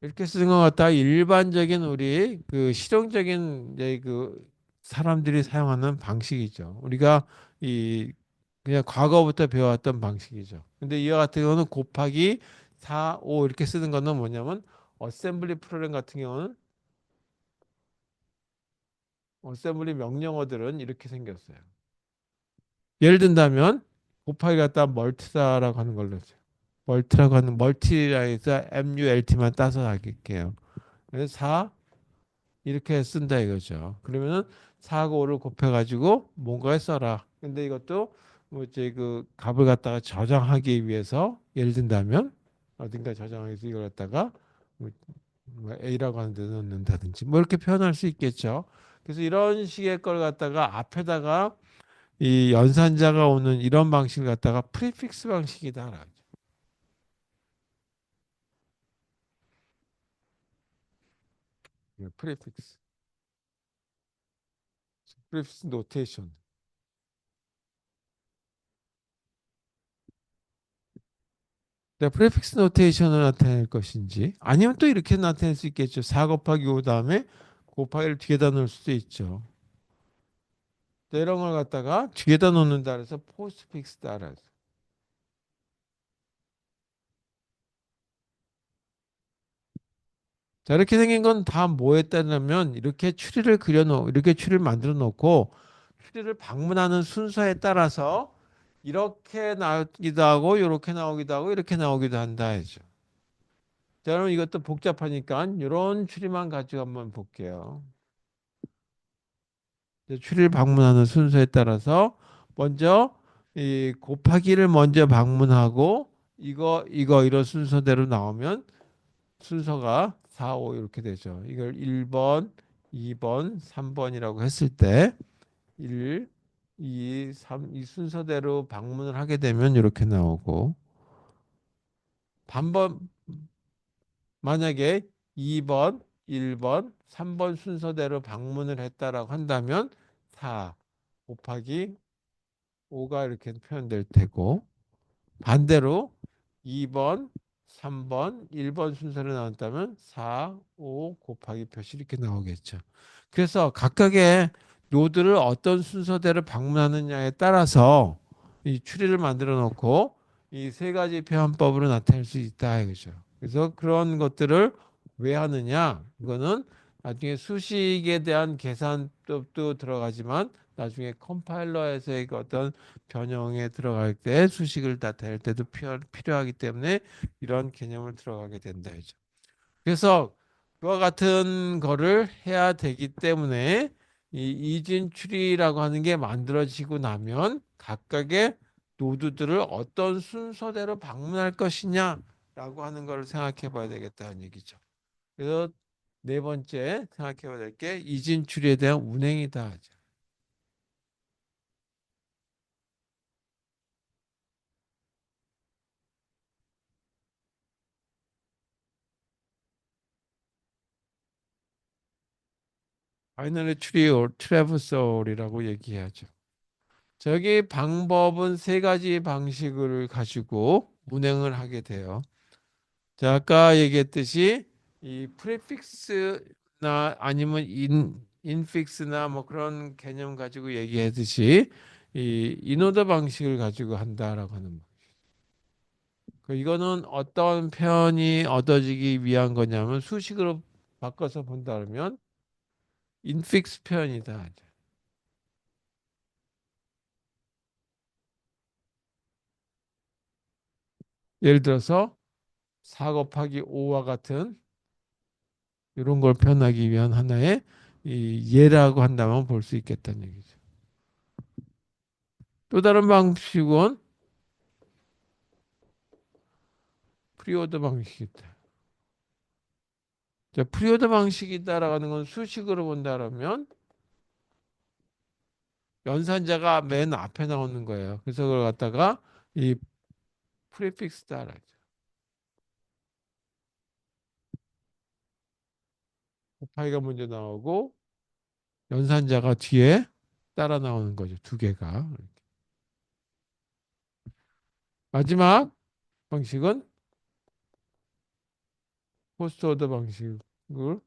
이렇게 쓰는 것 같다. 일반적인 우리 그 실용적인 이제 그 사람들이 사용하는 방식이죠. 우리가 이 그냥 과거부터 배워왔던 방식이죠. 근데 이와 같은 경우는 곱하기 4, 5 이렇게 쓰는 거는 뭐냐면 어셈블리 프로그램 같은 경우는 어셈블리 명령어들은 이렇게 생겼어요. 예를 든다면 곱하기 갖다 멀티다라고 하는 걸로 했어요. 멀티라고 하는 멀티라 해서 MULT만 따서 할게요. 그래서 4 이렇게 쓴다 이거죠. 그러면은 4하고 5를 곱해가지고 뭔가에 써라. 근데 이것도 뭐 이제 그 값을 갖다가 저장하기 위해서 예를 든다면 어딘가 저장하기 위해서 이걸 갖다가 뭐 A라고 하는 데 넣는다든지 뭐 이렇게 표현할 수 있겠죠. 그래서 이런 식의 걸 갖다가 앞에다가 이 연산자가 오는 이런 방식을 갖다가 프리픽스 방식이다. 프리픽스, 프리픽스 노테이션. 네, 프레픽스 노테이션을 나타낼 것인지 아니면 또 이렇게 나타낼 수 있겠죠. 4 곱하기 5 다음에 곱하기를 뒤에다 넣을 수도 있죠. 네, 이런 걸 갖다가 뒤에다 놓는다 그래서 포스트픽스다 그래서. 자, 이렇게 생긴 건 다 뭐 했다냐면 이렇게 추리를 그려놓고 이렇게 추리를 만들어 놓고 추리를 방문하는 순서에 따라서 이렇게 나오기도 하고 이렇게 나오기도 하고 이렇게 나오기도 한다 해죠. 자, 그럼 이것도 복잡하니까 이런 추리만 가지고 한번 볼게요. 추리를 방문하는 순서에 따라서 먼저 이 곱하기를 먼저 방문하고 이거 이런 순서대로 나오면 순서가 4, 5 이렇게 되죠. 이걸 1번, 2번, 3번이라고 했을 때 1, 2, 3 이 순서대로 방문을 하게 되면 이렇게 나오고 반번 만약에 2번, 1번, 3번 순서대로 방문을 했다라고 한다면 4 곱하기 5가 이렇게 표현될 테고 반대로 2번, 3번, 1번 순서로 나왔다면 4, 5 곱하기 표시 이렇게 나오겠죠. 그래서 각각의 노드를 어떤 순서대로 방문하느냐에 따라서 이 추리를 만들어 놓고 이 세 가지 표현법으로 나타낼 수 있다 이거죠. 그래서 그런 것들을 왜 하느냐? 이거는 나중에 수식에 대한 계산법도 들어가지만 나중에 컴파일러에서의 그 어떤 변형에 들어갈 때 수식을 나타낼 때도 필요하기 때문에 이런 개념을 들어가게 된다 이죠. 그래서 그와 같은 거를 해야 되기 때문에 이 이진 추리라고 하는 게 만들어지고 나면 각각의 노드들을 어떤 순서대로 방문할 것이냐라고 하는 걸 생각해 봐야 되겠다는 얘기죠. 그래서 네 번째 생각해 봐야 될 게 이진 추리에 대한 운행이다 하죠. 바이너리 트리 트래버솔이라고 얘기하죠. 저기 방법은 세 가지 방식을 가지고 운행을 하게 돼요. 자, 아까 얘기했듯이 이 프리픽스나 아니면 인픽스나 뭐 그런 개념 가지고 얘기했듯이 이 인오더 방식을 가지고 한다라고 하는 거. 이거는 어떤 표현이 얻어지기 위한 거냐면 수식으로 바꿔서 본다 그러면 인픽스 표현이다. 예를 들어서 4 곱하기 5와 같은 이런 걸 표현하기 위한 하나의 이 예라고 한다면 볼 수 있겠다는 얘기죠. 또 다른 방식은 프리오더 방식이다. 자, 프리오더 방식이다라는 건 수식으로 본다라면 연산자가 맨 앞에 나오는 거예요. 그래서 그걸 갖다가 이 프리픽스다라죠. 곱하기가 먼저 나오고 연산자가 뒤에 따라 나오는 거죠. 두 개가. 마지막 방식은 포스트 오더 방식을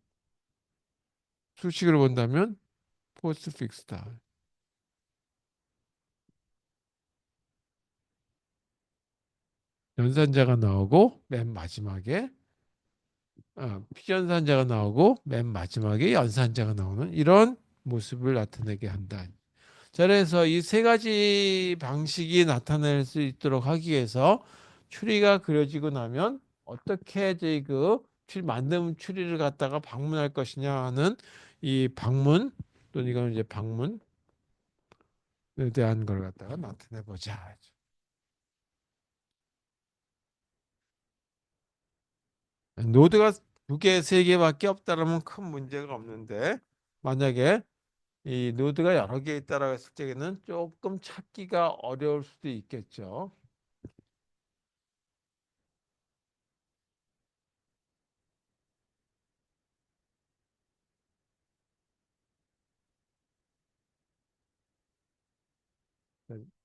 수식으로 본다면 포스트 픽스다. 연산자가 나오고 맨 마지막에 피연산자가 나오고 맨 마지막에 연산자가 나오는 이런 모습을 나타내게 한다. 자, 그래서 이 세 가지 방식이 나타낼 수 있도록 하기 위해서 추리가 그려지고 나면 어떻게 이제 만든 추리를 갖다가 방문할 것이냐 하는 이 방문 또는 이거는 이제 방문에 대한 걸 갖다가 나타내 보자. 노드가 두 개, 세 개밖에 없다라면 큰 문제가 없는데 만약에 이 노드가 여러 개 있다라고 했을 때는 조금 찾기가 어려울 수도 있겠죠.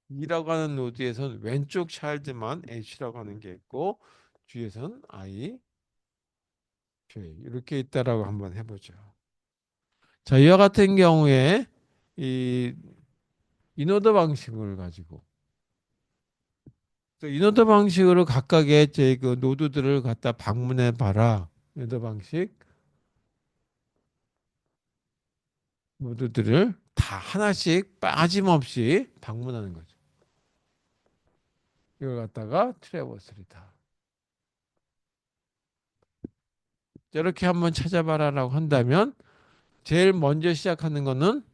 E라고 하는 노드에서는 왼쪽 차일드만 H라고 하는 게 있고 뒤에서는 I, J 이렇게 있다라고 한번 해보죠. 자, 이와 같은 경우에 이 인오더 방식을 가지고 인오더 방식으로 각각의 그 노드들을 갖다 방문해 봐라. 인오더 방식 노드들을 다 하나씩 빠짐없이 방문하는 거죠. 이걸 갖다가 트래버스리다. 이렇게 한번 찾아봐라라고 한다면 제일 먼저 시작하는 거는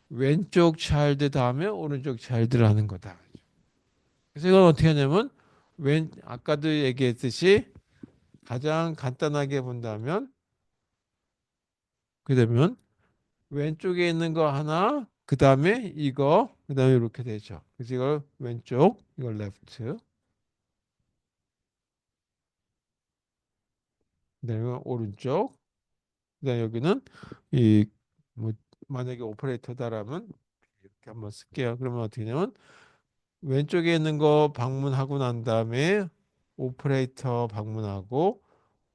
왼쪽 차일드 다음에 오른쪽 차일드를 하는 거다. 그래서 이건 어떻게 하냐면 아까도 얘기했듯이 가장 간단하게 본다면 그러면 왼쪽에 있는 거 하나 그 다음에 이거 그 다음에 이렇게 되죠. 그래서 이걸 왼쪽 이걸 레프트 그다음에 오른쪽 그다음에 여기는 이 뭐 만약에 오퍼레이터다라면 이렇게 한번 쓸게요. 그러면 어떻게 되냐면 왼쪽에 있는 거 방문하고 난 다음에 오퍼레이터 방문하고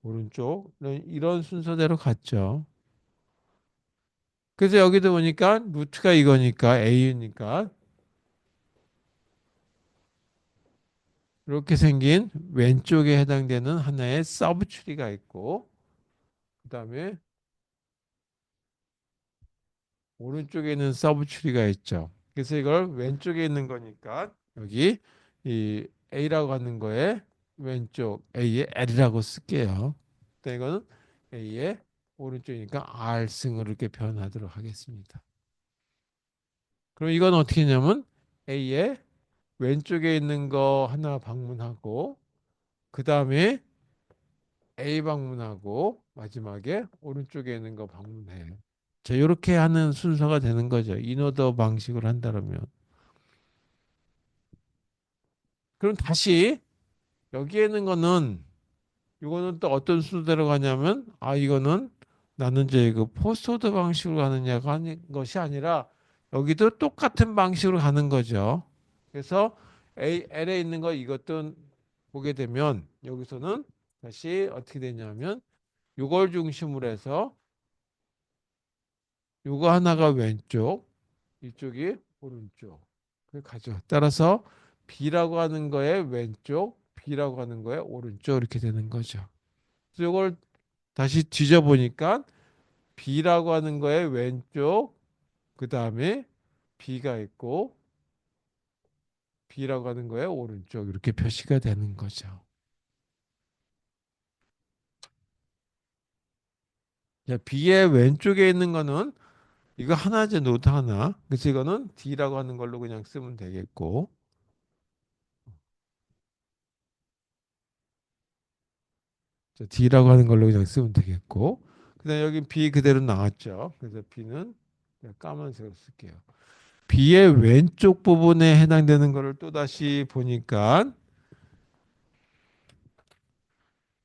오른쪽 이런 순서대로 갔죠. 그래서 여기도 보니까 루트가 이거니까 A니까 이렇게 생긴 왼쪽에 해당되는 하나의 서브 추리가 있고 그다음에 오른쪽에 있는 서브 추리가 있죠. 그래서 이걸 왼쪽에 있는 거니까 여기 이 A라고 하는 거에 왼쪽 A의 L이라고 쓸게요. 또 이거는 A의 오른쪽이니까 R승으로 이렇게 표현하도록 하겠습니다. 그럼 이건 어떻게 하냐면 A의 왼쪽에 있는 거 하나 방문하고 그 다음에 A 방문하고 마지막에 오른쪽에 있는 거 방문해요. 자, 이렇게 하는 순서가 되는 거죠. 인오더 방식으로 한다면. 그럼 다시 여기에 있는 거는 이거는 또 어떤 순서대로 가냐면 이거는 나는 이제 그 포스트 방식으로 가느냐가 하는 것이 아니라 여기도 똑같은 방식으로 가는 거죠. 그래서 L에 있는 거 이것도 보게 되면 여기서는 다시 어떻게 되냐면 요걸 중심으로 해서 요거 하나가 왼쪽, 이쪽이 오른쪽. 그 가죠. 따라서 B라고 하는 거에 왼쪽, B라고 하는 거에 오른쪽 이렇게 되는 거죠. 그래서 이걸 다시 뒤져 보니까 B라고 하는 거에 왼쪽, 그 다음에 B가 있고 B라고 하는 거에 오른쪽 이렇게 표시가 되는 거죠. 자, B의 왼쪽에 있는 거는 이거 하나죠, 노트 하나. 그래서 이거는 D라고 하는 걸로 그냥 쓰면 되겠고. 자, D라고 하는 걸로 그냥 쓰면 되겠고. 그다음 여기 B 그대로 나왔죠. 그래서 B는 그냥 까만색으로 쓸게요. B의 왼쪽 부분에 해당되는 거를 또 다시 보니까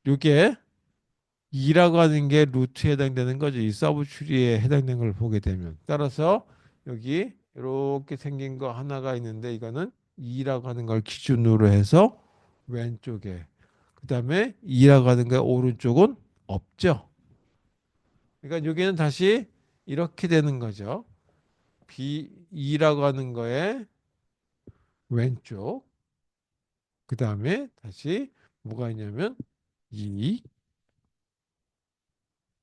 이게 2라고 하는 게 루트에 해당되는 거죠. 이 서브 추리에 해당되는 걸 보게 되면. 따라서 여기 이렇게 생긴 거 하나가 있는데 이거는 2라고 하는 걸 기준으로 해서 왼쪽에. 그다음에 2라고 하는 게 오른쪽은 없죠. 그러니까 여기는 다시 이렇게 되는 거죠. B2라고 하는 거에 왼쪽. 그다음에 다시 뭐가 있냐면 2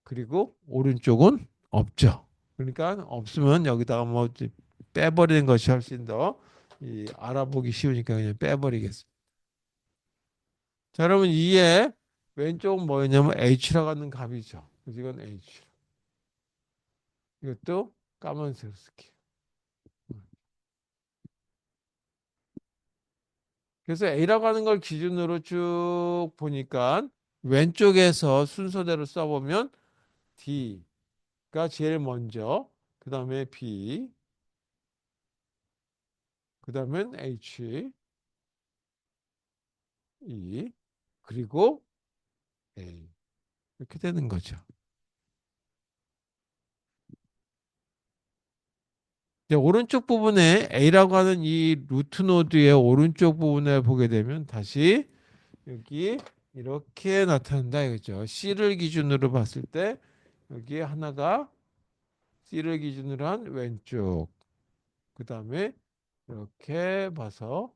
그리고 오른쪽은 없죠. 그러니까 없으면 여기다가 뭐 빼버리는 것이 훨씬 더 알아보기 쉬우니까 그냥 빼버리겠습니다. 자, 여러분 이에 왼쪽은 뭐였냐면 H라고 하는 값이죠. 그래서 이건 H. 이것도 까만색으로 쓸게요. 그래서 A라고 하는 걸 기준으로 쭉 보니까 왼쪽에서 순서대로 써보면 D가 제일 먼저, 그 다음에 B, 그 다음엔 H, E, 그리고 A. 이렇게 되는 거죠. 이제 오른쪽 부분에 A라고 하는 이 루트 노드의 오른쪽 부분에 보게 되면 다시 여기 이렇게 나타난다 이거죠. C를 기준으로 봤을 때 여기 하나가 C를 기준으로 한 왼쪽. 그 다음에 이렇게 봐서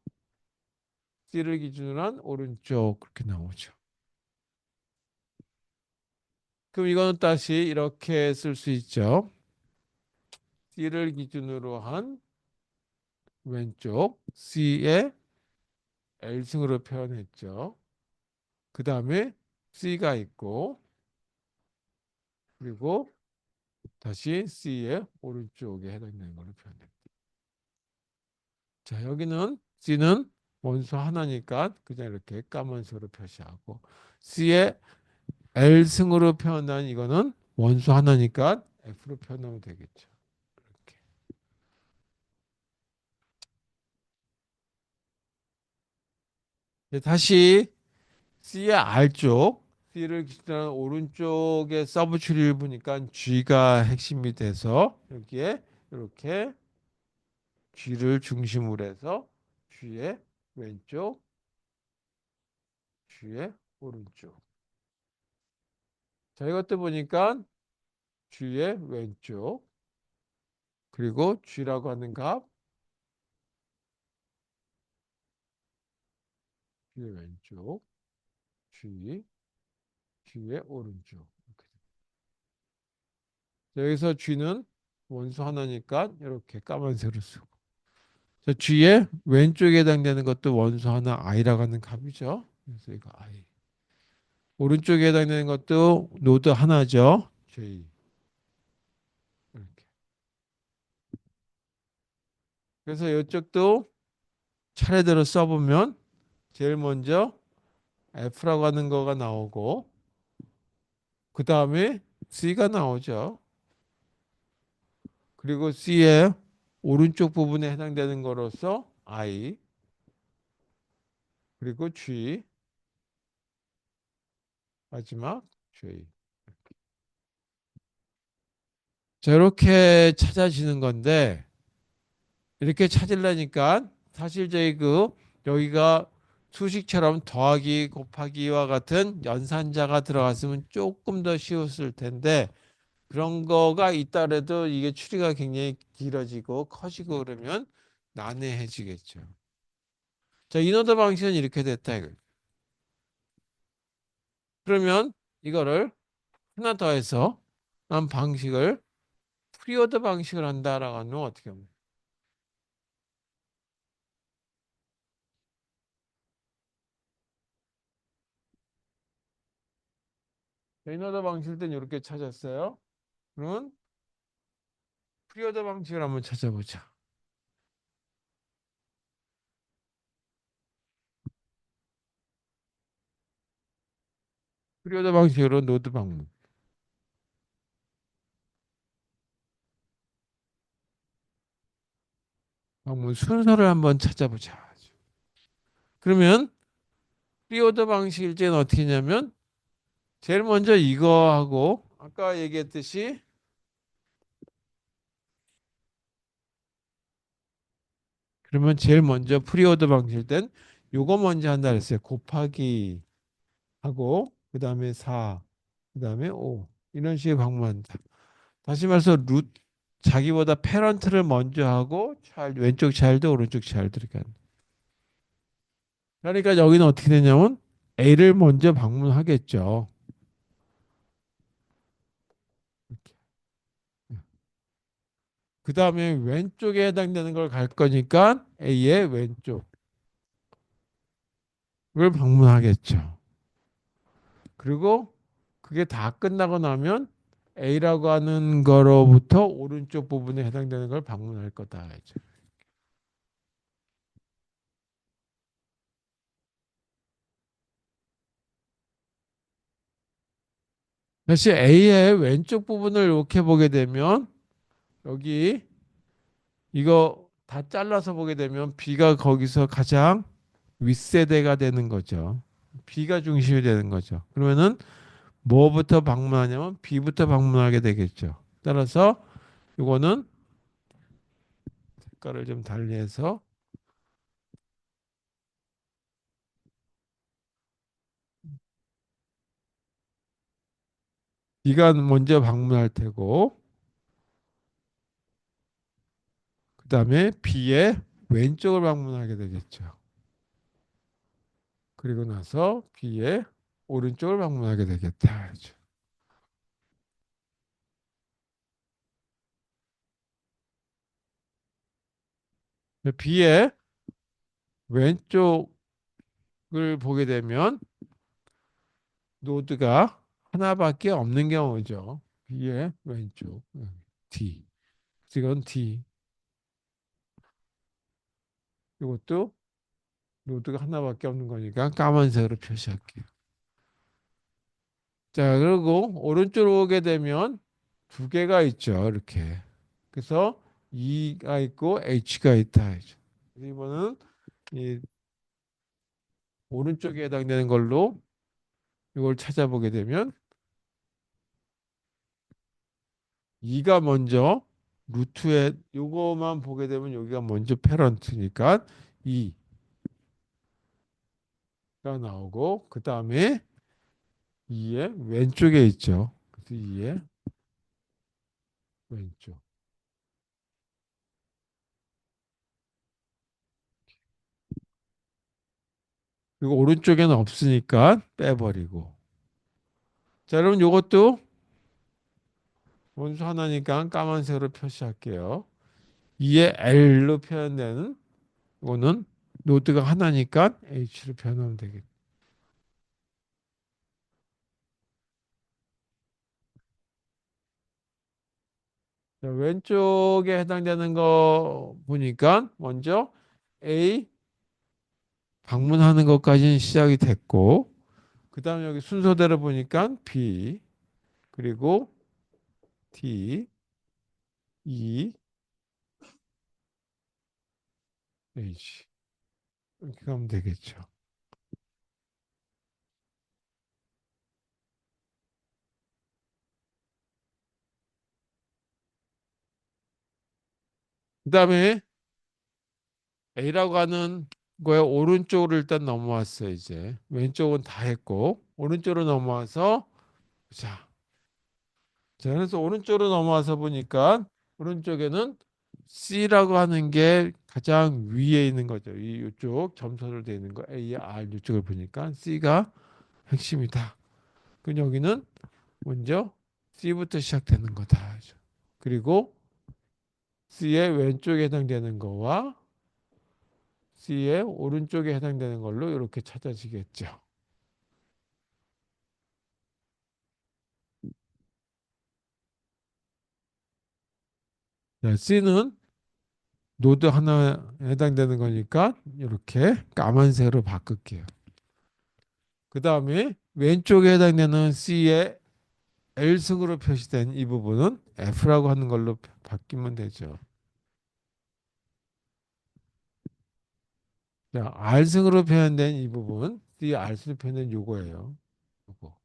C를 기준으로 한 오른쪽 그렇게 나오죠. 그럼 이거는 다시 이렇게 쓸 수 있죠. C를 기준으로 한 왼쪽 C의 L승으로 표현했죠. 그 다음에 C가 있고 그리고 다시 C의 오른쪽에 해당되는 걸로 표현됩니다. 자, 여기는 C는 원소 하나니까 그냥 이렇게 까만색으로 표시하고 C의 L승으로 표현한 이거는 원소 하나니까 F로 표현하면 되겠죠. 이렇게. 이제 다시 C의 R쪽, C를 기준한 오른쪽에 서브 추리를 보니까 G가 핵심이 돼서 여기에 이렇게 G를 중심으로 해서 G의 왼쪽, G의 오른쪽. 자, 이것도 보니까 G의 왼쪽, 그리고 G라고 하는 값, G의 왼쪽, G, G의 오른쪽. 이렇게. 자, 여기서 G는 원소 하나니까 이렇게 까만색으로 쓰고. 자, G의 왼쪽에 해당되는 것도 원소 하나 I라고 하는 값이죠. 그래서 이거 I. 오른쪽에 해당되는 것도 노드 하나죠. J. 이렇게. 그래서 이쪽도 차례대로 써보면 제일 먼저 F라고 하는 거가 나오고 그 다음에 C가 나오죠. 그리고 C의 오른쪽 부분에 해당되는 거로서 I 그리고 G 마지막 J. 자, 이렇게 찾아지는 건데 이렇게 찾으려니까 사실 저희 여기가 수식처럼 더하기, 곱하기와 같은 연산자가 들어갔으면 조금 더 쉬웠을 텐데 그런 거가 있다래도 이게 추리가 굉장히 길어지고 커지고 그러면 난해해지겠죠. 자, 인오더 방식은 이렇게 됐다 이거. 그러면 이거를 하나 더 해서 난 방식을 프리오더 방식을 한다라고 하면 어떻게 하면 인오더 방식일 땐 이렇게 찾았어요. 그러면 프리오더 방식을 한번 찾아보자. 프리오더 방식으로 노드 방문. 방문 순서를 한번 찾아보자. 그러면 프리오더 방식일 때는 어떻게 하냐면 제일 먼저 이거 하고 아까 얘기했듯이 그러면 제일 먼저 프리오더 방식일 땐 요거 먼저 한다 그랬어요. 곱하기 하고 그다음에 4, 그다음에 5 이런 식의 방문한다. 다시 말해서 자기보다 패런트를 먼저 하고 왼쪽 차일드 오른쪽 차일드 이렇게 한다. 그러니까 여기는 어떻게 되냐면 A를 먼저 방문하겠죠. 그 다음에 왼쪽에 해당되는 걸 갈 거니까 A의 왼쪽을 방문하겠죠. 그리고 그게 다 끝나고 나면 A라고 하는 거로부터 오른쪽 부분에 해당되는 걸 방문할 거다. 이제. 다시 A의 왼쪽 부분을 이렇게 보게 되면 여기 이거 다 잘라서 보게 되면 B가 거기서 가장 윗세대가 되는 거죠. B가 중심이 되는 거죠. 그러면은 뭐부터 방문하냐면 B부터 방문하게 되겠죠. 따라서 이거는 색깔을 좀 달리해서 B가 먼저 방문할 테고 그 다음에 B의 왼쪽을 방문하게 되겠죠. 그리고 나서 B의 오른쪽을 방문하게 되겠다. B의 왼쪽을 보게 되면 노드가 하나밖에 없는 경우죠. B의 왼쪽 D. 이건 D. 이것도 노드가 하나밖에 없는 거니까 까만색으로 표시할게요. 자, 그리고 오른쪽으로 오게 되면 두 개가 있죠. 이렇게. 그래서 E가 있고 H가 있다. 이번은 이 오른쪽에 해당되는 걸로 이걸 찾아보게 되면 E가 먼저 루트에 요거만 보게 되면 여기가 먼저 패런트니까 E가 나오고 그 다음에 E의 왼쪽에 있죠. 그래서 E의 왼쪽. 그리고 오른쪽에는 없으니까 빼버리고. 자, 여러분 요것도 원수 하나니까 까만색으로 표시할게요. 2의 L로 표현되는 이거는 노드가 하나니까 H로 표현하면 되겠죠. 자, 왼쪽에 해당되는 거 보니까 먼저 A 방문하는 것까지는 시작이 됐고 그 다음에 여기 순서대로 보니까 B 그리고 T, E, H 이렇게 가면 되겠죠. 그 다음에 A라고 하는 거에 오른쪽으로 일단 넘어왔어요. 이제 왼쪽은 다 했고 오른쪽으로 넘어와서 자, 자 그래서 오른쪽으로 넘어와서 보니까 오른쪽에는 C라고 하는 게 가장 위에 있는 거죠. 이쪽 점선으로 되어 있는 거 A, R 이쪽을 보니까 C가 핵심이다. 그럼 여기는 먼저 C부터 시작되는 거다. 그리고 C의 왼쪽에 해당되는 거와 C의 오른쪽에 해당되는 걸로 이렇게 찾아지겠죠. 자, C는 노드 하나 해당되는 거니까 이렇게 까만색으로 바꿀게요. 그 다음에 왼쪽에 해당되는 C의 L승으로 표시된 이 부분은 F라고 하는 걸로 바뀌면 되죠. 자, R승으로 표현된 이 부분, C R승으로 표현된 요거예요. 요거.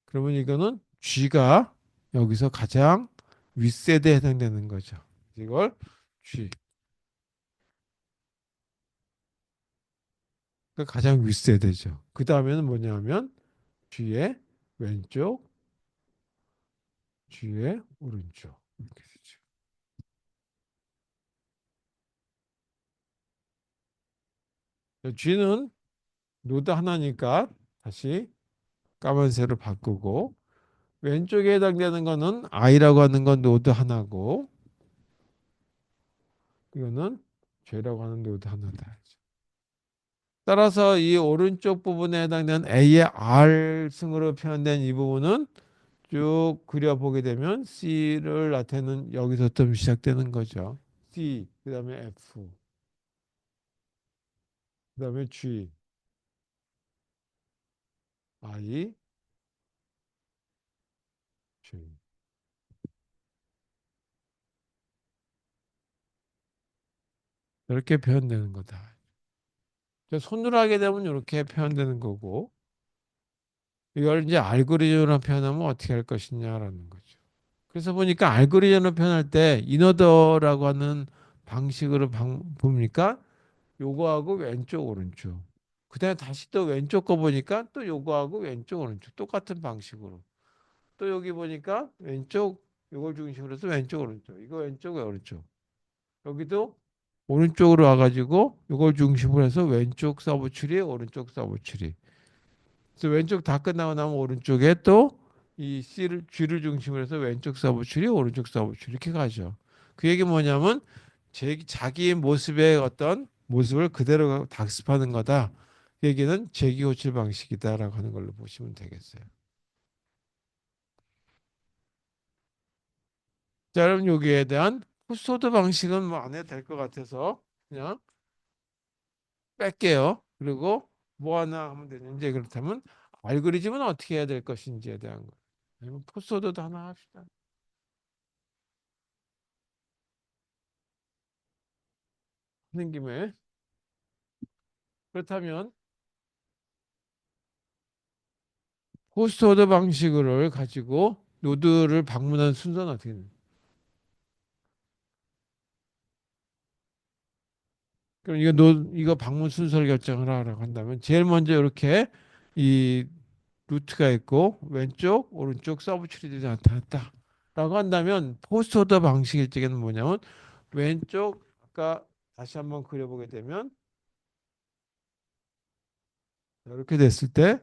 그러면 이거는 G가 여기서 가장 윗세대에 해당되는 거죠. 이걸 G. 그 가장 윗세대죠. 그 다음에는 뭐냐면 G의 왼쪽, G의 오른쪽. 이렇게 되죠. G는 노드 하나니까 다시 까만색으로 바꾸고 왼쪽에 해당되는 거는 I라고 하는 건 노드 하나고 이거는 J라고 하는 노드 하나다. 따라서 이 오른쪽 부분에 해당되는 A의 R승으로 표현된 이 부분은 쭉 그려보게 되면 C를 나타내는 여기서부터 시작되는 거죠. C, 그 다음에 F, 그 다음에 G, I, G. 이렇게 표현되는 거다. 손으로 하게 되면 이렇게 표현되는 거고 이걸 이제 알고리즘으로 표현하면 어떻게 할 것이냐라는 거죠. 그래서 보니까 알고리즘으로 표현할 때 인어더라고 하는 방식으로 보니까 요거하고 왼쪽 오른쪽. 그다음에 다시 또 왼쪽 거 보니까 또 요거하고 왼쪽 오른쪽 똑같은 방식으로. 또 여기 보니까 왼쪽 요걸 중심으로 해서 왼쪽 오른쪽. 이거 왼쪽 오른쪽. 여기도 오른쪽으로 와가지고 요걸 중심으로 해서 왼쪽 서브 추리 오른쪽 서브 추리. 그래서 왼쪽 다 끝나고 나면 오른쪽에 또 이 C를 G를 중심으로 해서 왼쪽 서브 추리 오른쪽 서브 추리 이렇게 가죠. 그 얘기 뭐냐면 자기 모습의 어떤 모습을 그대로 답습하는 거다. 그 얘기는 재기 호출 방식이다라고 하는 걸로 보시면 되겠어요. 자, 그럼 여기에 대한 후소드 방식은 뭐 안 해도 될 것 같아서 그냥 뺄게요. 그리고 뭐 하나 하면 되는지 그렇다면 알고리즘은 어떻게 해야 될 것인지에 대한 거. 아니면 포스도도 하나 합시다. 하는 김에 그렇다면 호스트 오더 방식을 가지고 노드를 방문하는 순서는 어떻게 되나요? 그럼 이거 방문 순서를 결정을 하라고 한다면 제일 먼저 이렇게 이 루트가 있고 왼쪽 오른쪽 서브 추리들이 나타났다 라고 한다면 포스트 오더 방식일 적에는 뭐냐면 왼쪽 아까 다시 한번 그려보게 되면 이렇게 됐을 때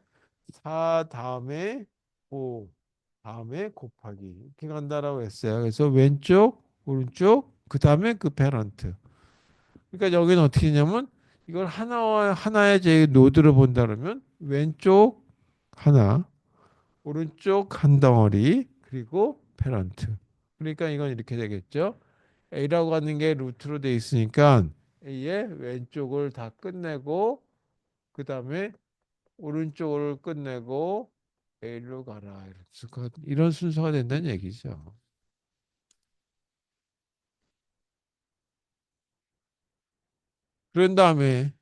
4 다음에 5 다음에 곱하기 이렇게 간다라고 했어요. 그래서 왼쪽 오른쪽 그 다음에 그 페런트. 그러니까 여기는 어떻게 되냐면 이걸 하나와 하나의 제 노드를 본다 그러면 왼쪽 하나 오른쪽 한 덩어리 그리고 페런트. 그러니까 이건 이렇게 되겠죠. A라고 하는 게 루트로 돼 있으니까 A의 왼쪽을 다 끝내고 그 다음에 오른쪽을 끝내고 A로 가라. 이런 순서가 된다는 얘기죠. 그런 다음에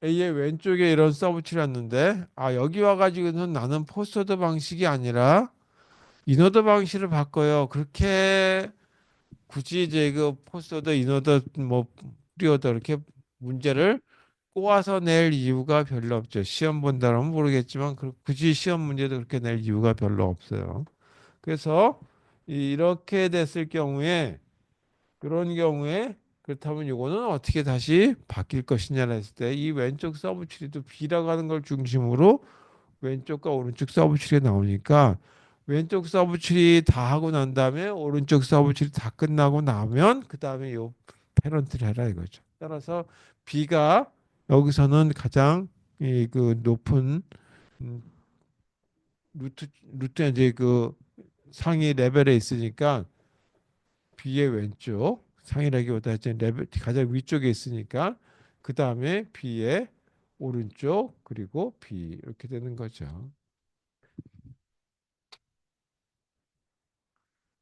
A의 왼쪽에 이런 서브치를 놨는데 아 여기 와가지고는 나는 포스터드 방식이 아니라 이너더 방식을 바꿔요. 그렇게 굳이 이제 그 포스터드 이너더 뭐 프리어더 이렇게 문제를 꼬아서 낼 이유가 별로 없죠. 시험 본다면 모르겠지만 굳이 시험 문제도 그렇게 낼 이유가 별로 없어요. 그래서 이렇게 됐을 경우에 그런 경우에 그렇다면 이거는 어떻게 다시 바뀔 것이냐를 했을 때 이 왼쪽 서브 추리도 B라고 하는 걸 중심으로 왼쪽과 오른쪽 서브 추리가 나오니까 왼쪽 서브 추리 다 하고 난 다음에 오른쪽 서브 추리 다 끝나고 나면 그 다음에 요 패런트를 해라 이거죠. 따라서 B가 여기서는 가장 그 높은 음, 루트 이제 그 상위 레벨에 있으니까 B의 왼쪽 상위라기보다 이제 레벨 가장 위쪽에 있으니까 그 다음에 B의 오른쪽 그리고 B 이렇게 되는 거죠.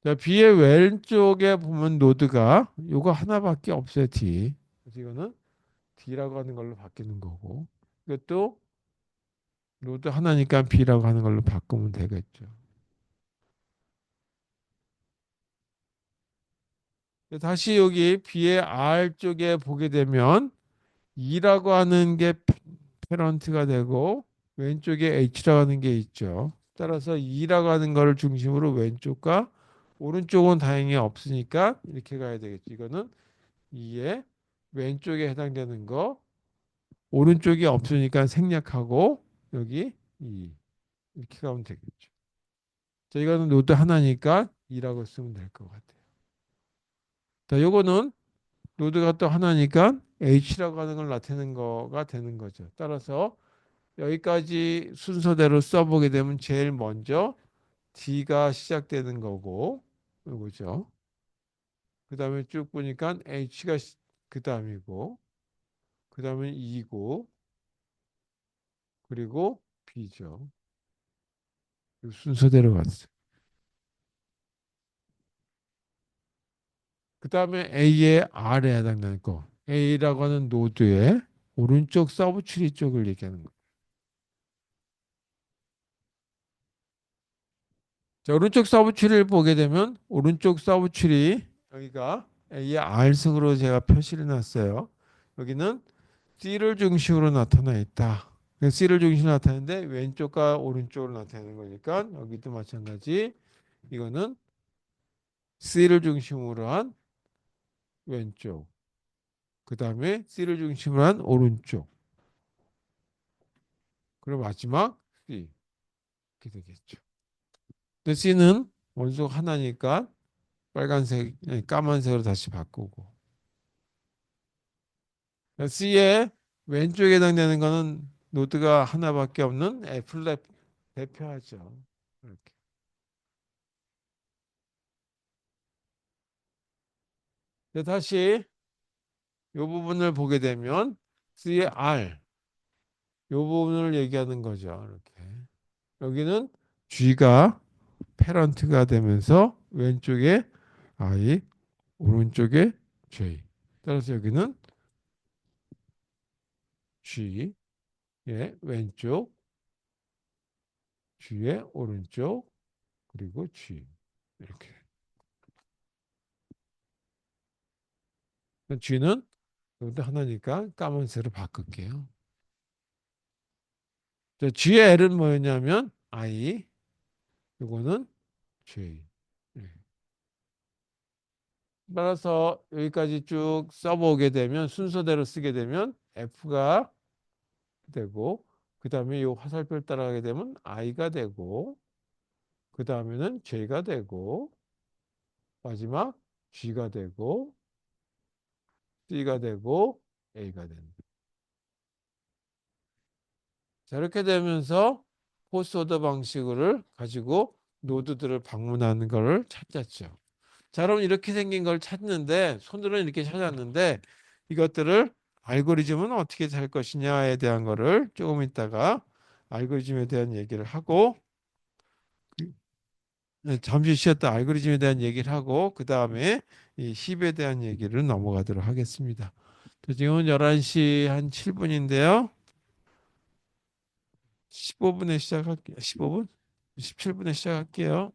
자, B의 왼쪽에 보면 노드가 요거 하나밖에 없어요. D. 그래서 이거는 D라고 하는 걸로 바뀌는 거고 이것도 노드 하나니까 B라고 하는 걸로 바꾸면 되겠죠. 다시 여기 B의 R 쪽에 보게 되면 E라고 하는 게 페런트가 되고 왼쪽에 H라고 하는 게 있죠. 따라서 E라고 하는 거를 중심으로 왼쪽과 오른쪽은 다행히 없으니까 이렇게 가야 되겠죠. 이거는 E의 왼쪽에 해당되는 거 오른쪽이 없으니까 생략하고 여기 E 이렇게 가면 되겠죠. 자, 이거는 노드 하나니까 E라고 쓰면 될 것 같아요. 자, 요거는 노드가 또 하나니까 H라고 하는 걸 나타내는 거가 되는 거죠. 따라서 여기까지 순서대로 써보게 되면 제일 먼저 D가 시작되는 거고 이거죠. 그 다음에 쭉 보니까 H가 그 다음이고 그 다음에 E고 그리고 B죠. 순서대로 갔어요. 그 다음에 A의 R에 해당되는 거. A라고 하는 노드의 오른쪽 서브 추리 쪽을 얘기하는 거. 자, 오른쪽 서브 추리를 보게 되면 오른쪽 서브 추리 여기가 A의 R승으로 제가 표시를 놨어요. 여기는 C를 중심으로 나타나 있다. C를 중심으로 나타내는데 왼쪽과 오른쪽으로 나타내는 거니까 여기도 마찬가지. 이거는 C를 중심으로 한 왼쪽. 그 다음에 C를 중심으로 한 오른쪽. 그리고 마지막 C. 이렇게 되겠죠. 근데 C는 원소 하나니까 빨간색, 아니, 까만색으로 다시 바꾸고. C의 왼쪽에 해당되는 거는 노드가 하나밖에 없는 F랩 대표하죠. 이렇게. 다시 이 부분을 보게 되면 C의 R 이 부분을 얘기하는 거죠. 이렇게. 여기는 G가 패런트가 되면서 왼쪽에 I, 오른쪽에 J. 따라서 여기는 G의 왼쪽, G의 오른쪽, 그리고 G. 이렇게. G는 여기도 하나니까 까만색으로 바꿀게요. G의 L은 뭐였냐면 I, 이거는 J. 네. 따라서 여기까지 쭉 써보게 되면 순서대로 쓰게 되면 F가 되고 그 다음에 이 화살표를 따라가게 되면 I가 되고 그 다음에는 J가 되고 마지막 G가 되고 C가 되고 A가 된다. 자, 이렇게 되면서 포스트 오더 방식을 가지고 노드들을 방문하는 것을 찾았죠. 자, 그럼 이렇게 생긴 걸 찾는데 손으로는 이렇게 찾았는데 이것들을 알고리즘은 어떻게 잘 것이냐에 대한 거를 조금 있다가 알고리즘에 대한 얘기를 하고 잠시 쉬었다 알고리즘에 대한 얘기를 하고 그 다음에 이 힙에 대한 얘기를 넘어가도록 하겠습니다. 지금은 11시 한 7분인데요. 15분에 시작할게요. 15분? 17분에 시작할게요.